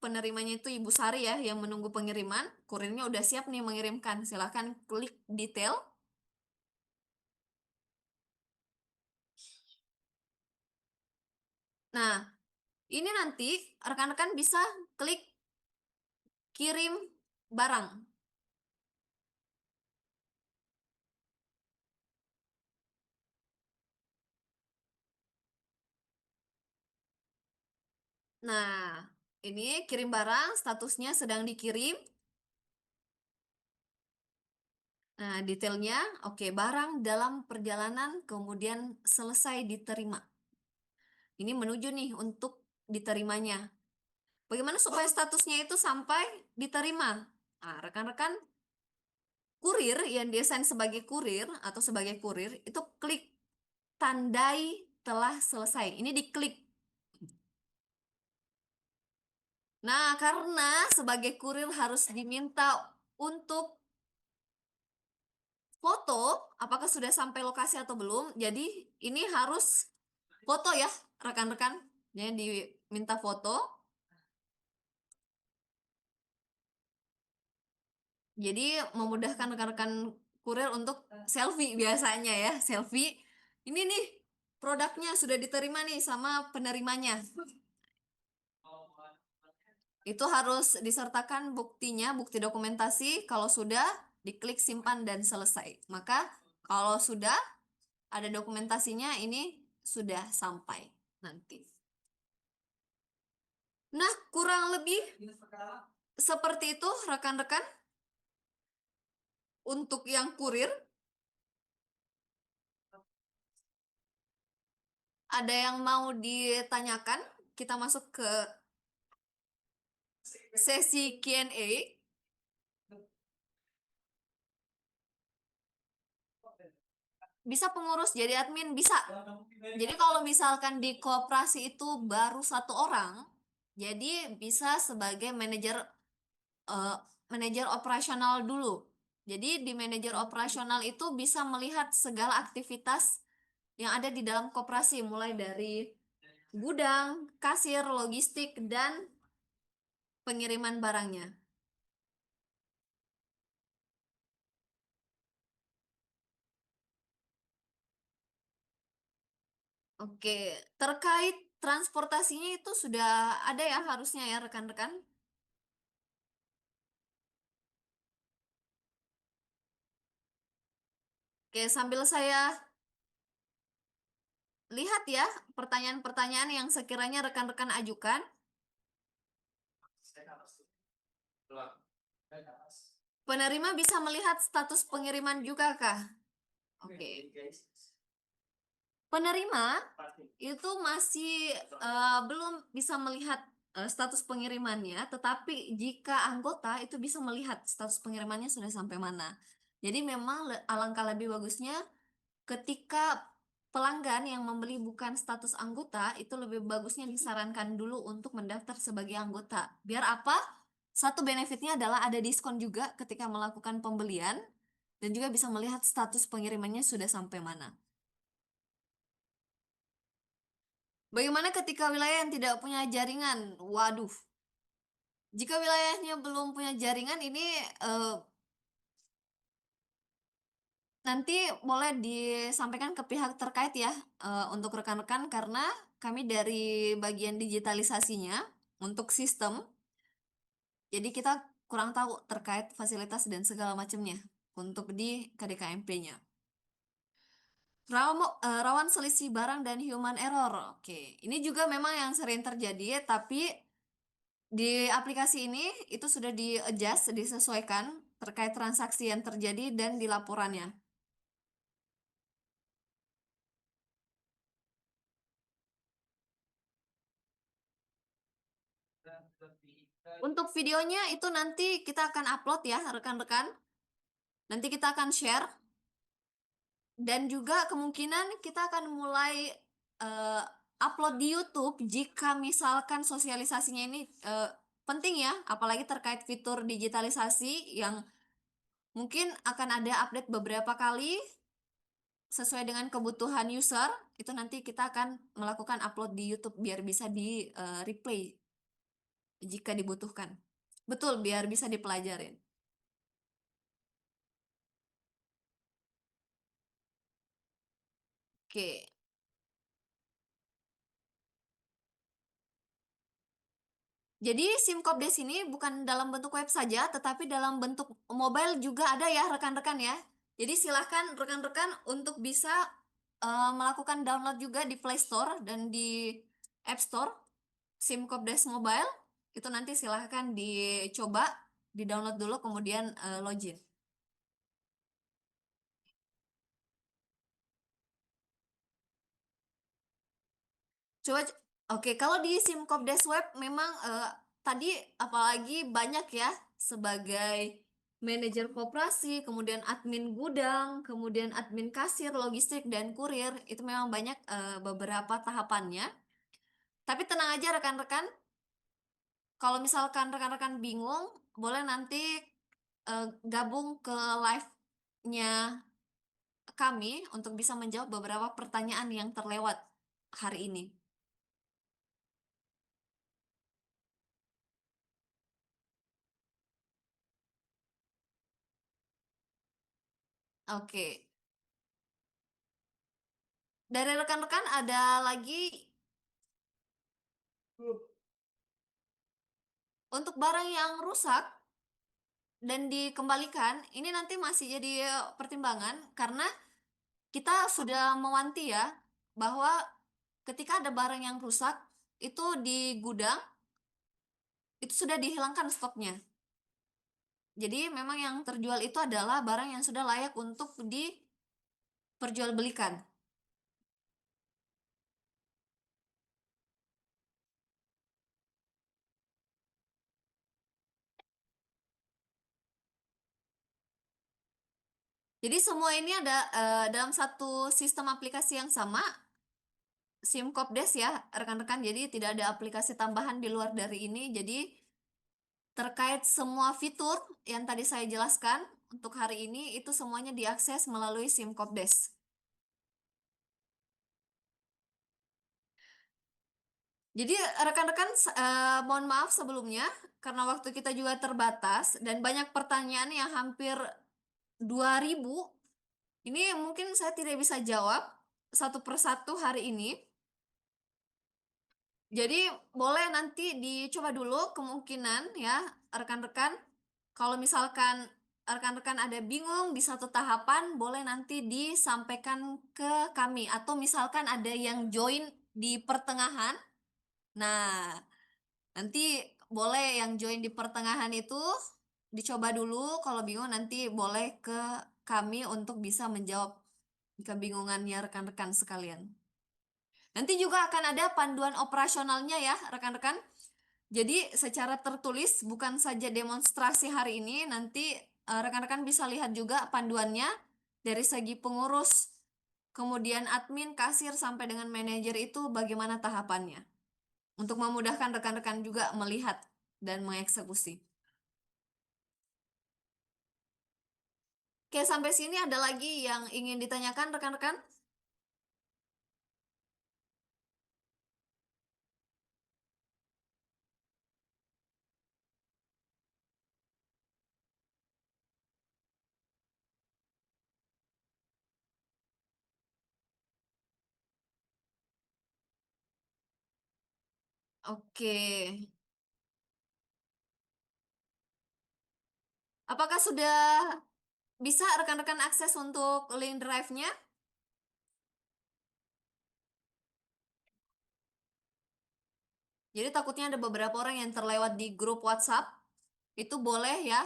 S1: penerimanya itu Ibu Sari ya yang menunggu pengiriman. Kurirnya udah siap nih mengirimkan. Silahkan klik detail. Nah, ini nanti rekan-rekan bisa klik kirim barang. Nah, ini kirim barang, statusnya sedang dikirim. Nah, detailnya, oke, barang dalam perjalanan kemudian selesai diterima. Ini menuju nih untuk diterimanya. Bagaimana supaya statusnya itu sampai diterima? Nah, rekan-rekan kurir yang desain sebagai kurir atau sebagai kurir itu klik tandai telah selesai. Ini diklik. Nah, karena sebagai kurir harus diminta untuk foto apakah sudah sampai lokasi atau belum. Jadi ini harus foto ya, rekan-rekan. Jadi diminta foto. Jadi memudahkan rekan-rekan kurir untuk selfie biasanya ya, selfie. Ini nih produknya sudah diterima nih sama penerimanya. Itu harus disertakan buktinya, bukti dokumentasi. Kalau sudah, diklik simpan dan selesai. Maka kalau sudah ada dokumentasinya, ini sudah sampai nanti. Nah, kurang lebih seperti itu rekan-rekan untuk yang kurir. Ada yang mau ditanyakan? Kita masuk ke sesi Q&A. Bisa pengurus jadi admin, bisa. Jadi kalau misalkan di koperasi itu baru satu orang, jadi bisa sebagai eh, manajer operasional dulu. Jadi di manajer operasional itu bisa melihat segala aktivitas yang ada di dalam koperasi, mulai dari gudang, kasir, logistik, dan pengiriman barangnya. Oke, terkait transportasinya itu sudah ada ya harusnya ya rekan-rekan. Oke, sambil saya lihat ya pertanyaan-pertanyaan yang sekiranya rekan-rekan ajukan. Penerima bisa melihat status pengiriman juga kah? Oke. Penerima itu masih belum bisa melihat status pengirimannya, tetapi jika anggota itu bisa melihat status pengirimannya sudah sampai mana. Jadi memang alangkah lebih bagusnya ketika pelanggan yang membeli bukan status anggota, itu lebih bagusnya disarankan dulu untuk mendaftar sebagai anggota. Biar apa? Satu benefitnya adalah ada diskon juga ketika melakukan pembelian dan juga bisa melihat status pengirimannya sudah sampai mana. Bagaimana ketika wilayah yang tidak punya jaringan? Waduh, jika wilayahnya belum punya jaringan ini eh, nanti boleh disampaikan ke pihak terkait ya untuk rekan-rekan karena kami dari bagian digitalisasinya untuk sistem, jadi kita kurang tahu terkait fasilitas dan segala macamnya untuk di KDKMP-nya. Rawan selisih barang dan human error. Oke, ini juga memang yang sering terjadi, tapi di aplikasi ini itu sudah di-adjust, disesuaikan terkait transaksi yang terjadi dan di laporannya. Untuk videonya itu nanti kita akan upload ya rekan-rekan. Nanti kita akan share dan juga kemungkinan kita akan mulai eh, upload di YouTube jika misalkan sosialisasinya ini penting ya, apalagi terkait fitur digitalisasi yang mungkin akan ada update beberapa kali sesuai dengan kebutuhan user. Itu nanti kita akan melakukan upload di YouTube biar bisa di replay jika dibutuhkan. Betul, biar bisa dipelajarin. Oke. Jadi SIM Kopdes ini bukan dalam bentuk web saja, tetapi dalam bentuk mobile juga ada ya rekan-rekan ya. Jadi silahkan rekan-rekan untuk bisa melakukan download juga di Play Store dan di App Store SIM Kopdes Mobile. Itu nanti silahkan dicoba, di-download dulu kemudian login. Coba, oke, kalau di Simkopdes Web memang tadi apalagi banyak ya sebagai manajer koperasi, kemudian admin gudang, kemudian admin kasir, logistik dan kurir itu memang banyak beberapa tahapannya. Tapi tenang aja rekan-rekan, kalau misalkan rekan-rekan bingung, boleh nanti gabung ke live-nya kami untuk bisa menjawab beberapa pertanyaan yang terlewat hari ini. Oke. Dari rekan-rekan ada lagi untuk barang yang rusak dan dikembalikan, ini nanti masih jadi pertimbangan karena kita sudah mewanti ya bahwa ketika ada barang yang rusak itu di gudang itu sudah dihilangkan stoknya. Jadi memang yang terjual itu adalah barang yang sudah layak untuk diperjualbelikan. Jadi semua ini ada dalam satu sistem aplikasi yang sama, SIM Kopdes ya, rekan-rekan. Jadi tidak ada aplikasi tambahan di luar dari ini. Jadi terkait semua fitur yang tadi saya jelaskan untuk hari ini itu semuanya diakses melalui SIM Kopdes. Jadi rekan-rekan mohon maaf sebelumnya karena waktu kita juga terbatas dan banyak pertanyaan yang hampir 2000. Ini mungkin saya tidak bisa jawab satu persatu hari ini. Jadi boleh nanti dicoba dulu kemungkinan ya rekan-rekan. Kalau misalkan rekan-rekan ada bingung di satu tahapan, boleh nanti disampaikan ke kami. Atau misalkan ada yang join di pertengahan. Nah, nanti boleh yang join di pertengahan itu dicoba dulu. Kalau bingung nanti boleh ke kami untuk bisa menjawab kebingungannya rekan-rekan sekalian. Nanti juga akan ada panduan operasionalnya ya, rekan-rekan. Jadi secara tertulis bukan saja demonstrasi hari ini, nanti rekan-rekan bisa lihat juga panduannya dari segi pengurus, kemudian admin, kasir sampai dengan manajer itu bagaimana tahapannya. Untuk memudahkan rekan-rekan juga melihat dan mengeksekusi. Oke, sampai sini ada lagi yang ingin ditanyakan rekan-rekan? Oke. Apakah sudah bisa rekan-rekan akses untuk link drive-nya? Jadi takutnya ada beberapa orang yang terlewat di grup WhatsApp. Itu boleh ya.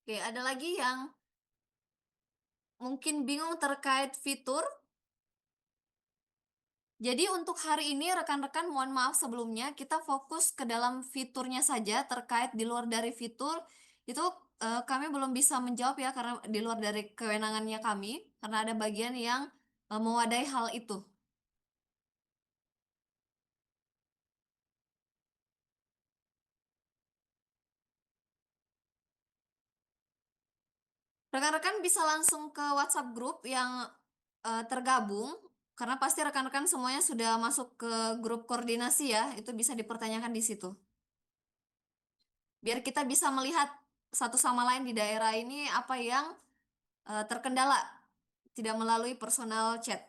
S1: Oke, ada lagi yang mungkin bingung terkait fitur. Jadi untuk hari ini rekan-rekan mohon maaf sebelumnya kita fokus ke dalam fiturnya saja terkait di luar dari fitur itu kami belum bisa menjawab ya karena di luar dari kewenangannya kami karena ada bagian yang mewadahi hal itu. Rekan-rekan bisa langsung ke WhatsApp grup yang tergabung karena pasti rekan-rekan semuanya sudah masuk ke grup koordinasi ya, itu bisa dipertanyakan di situ. Biar kita bisa melihat satu sama lain di daerah ini apa yang terkendala tidak melalui personal chat.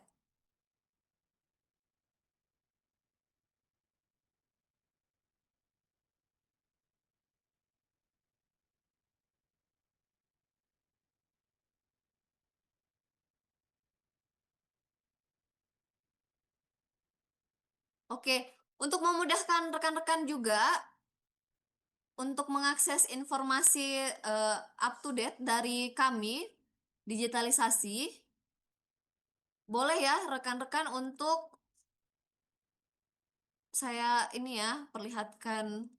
S1: Oke, untuk memudahkan rekan-rekan juga untuk mengakses informasi up to date dari kami digitalisasi, boleh ya rekan-rekan untuk saya ini ya perlihatkan.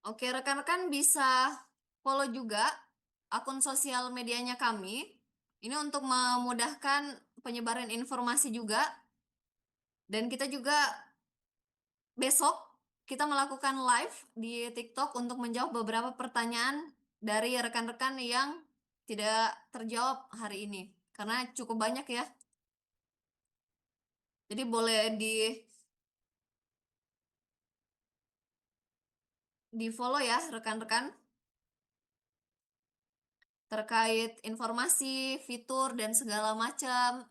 S1: Oke, rekan-rekan bisa follow juga akun sosial medianya kami. Ini untuk memudahkan penyebaran informasi juga. Dan kita juga besok kita melakukan live di TikTok untuk menjawab beberapa pertanyaan dari rekan-rekan yang tidak terjawab hari ini. Karena cukup banyak ya. Jadi boleh di follow ya rekan-rekan terkait informasi, fitur, dan segala macam.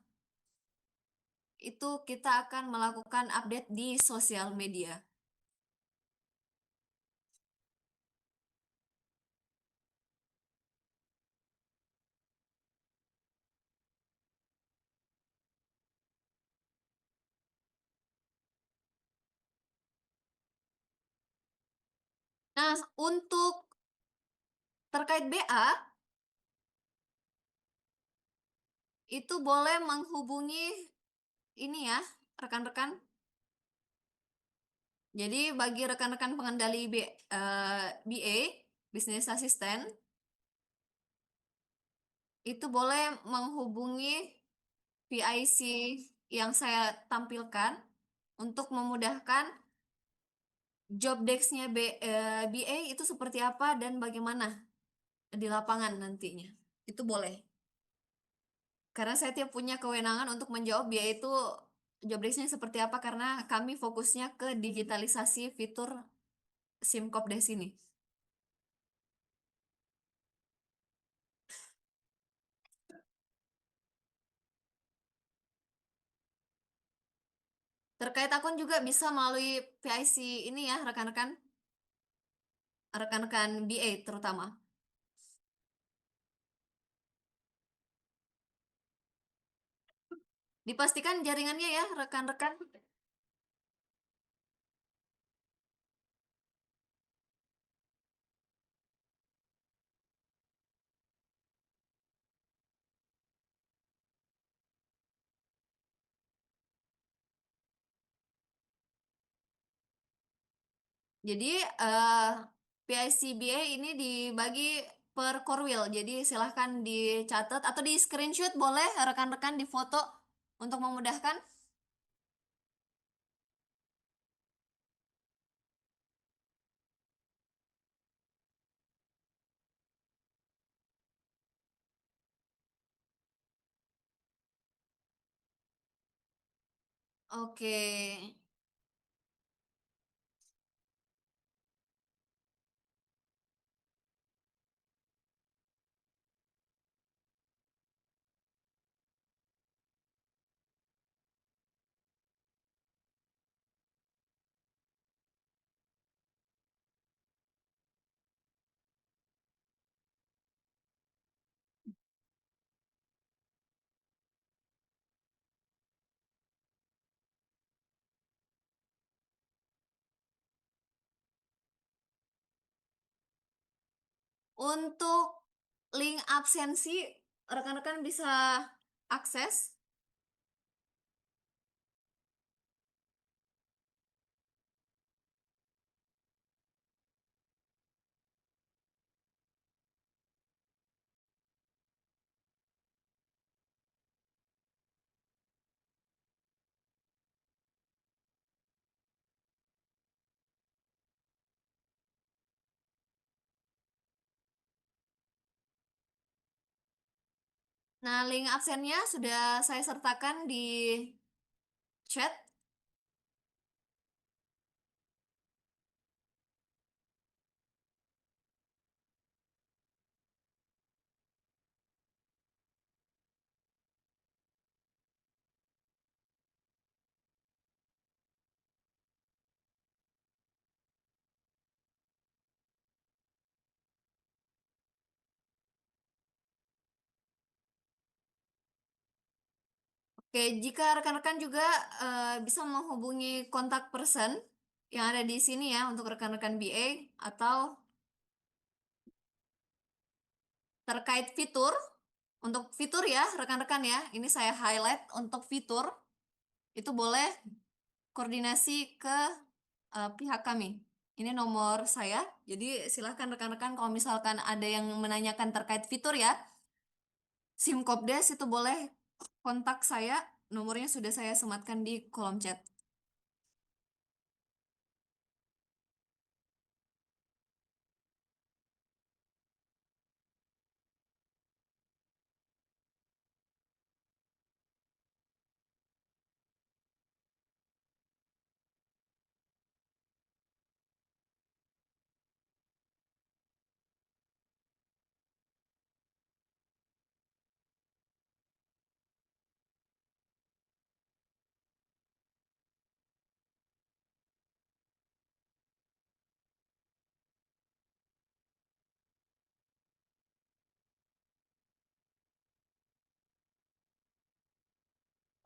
S1: Itu kita akan melakukan update di sosial media. Nah, untuk terkait BA, itu boleh menghubungi ini ya, rekan-rekan. Jadi bagi rekan-rekan pengendali BA, Business Assistant, itu boleh menghubungi PIC yang saya tampilkan untuk memudahkan job desk-nya BA itu seperti apa dan bagaimana di lapangan nantinya. Itu boleh. Karena saya tidak punya kewenangan untuk menjawab yaitu job desk-nya seperti apa karena kami fokusnya ke digitalisasi fitur SIMKOP di sini. Terkait akun juga bisa melalui PIC ini ya rekan-rekan, rekan-rekan BA terutama. Dipastikan jaringannya ya rekan-rekan. Jadi eh, PIC BA ini dibagi per core wheel. Jadi silahkan dicatat atau di screenshot boleh rekan-rekan di foto untuk memudahkan. Oke. Untuk link absensi, rekan-rekan bisa akses. Nah, link absennya sudah saya sertakan di chat. Oke, jika rekan-rekan juga bisa menghubungi kontak person yang ada di sini ya untuk rekan-rekan BA atau terkait fitur. Untuk fitur ya, rekan-rekan ya, ini saya highlight untuk fitur itu boleh koordinasi ke pihak kami. Ini nomor saya. Jadi silahkan rekan-rekan kalau misalkan ada yang menanyakan terkait fitur ya, SIM Kopdes itu boleh kontak saya. Nomornya sudah saya sematkan di kolom chat.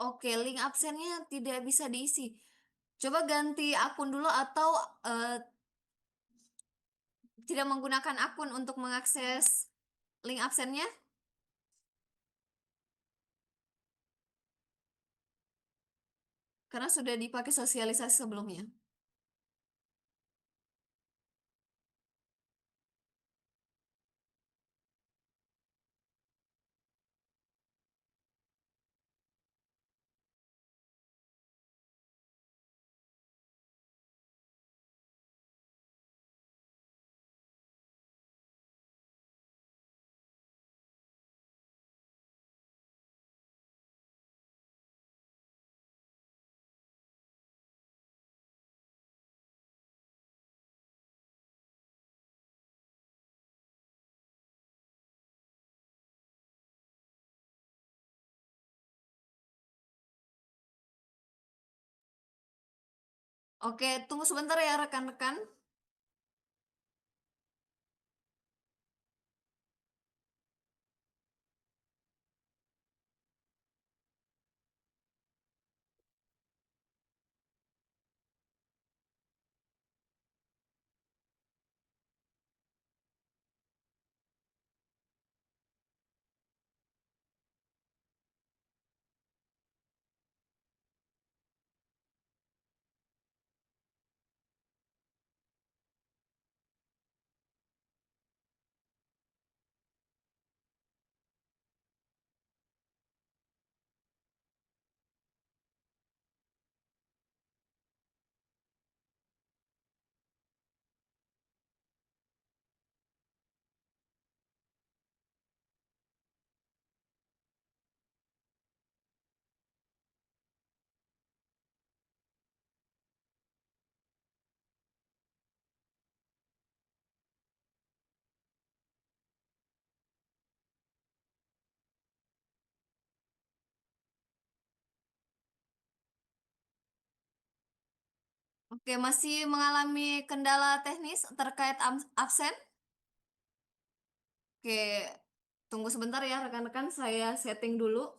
S1: Oke, link absennya tidak bisa diisi. Coba ganti akun dulu atau eh, tidak menggunakan akun untuk mengakses link absennya karena sudah dipakai sosialisasi sebelumnya. Oke, tunggu sebentar ya rekan-rekan. Oke, masih mengalami kendala teknis terkait absen? Oke, tunggu sebentar ya rekan-rekan, saya setting dulu.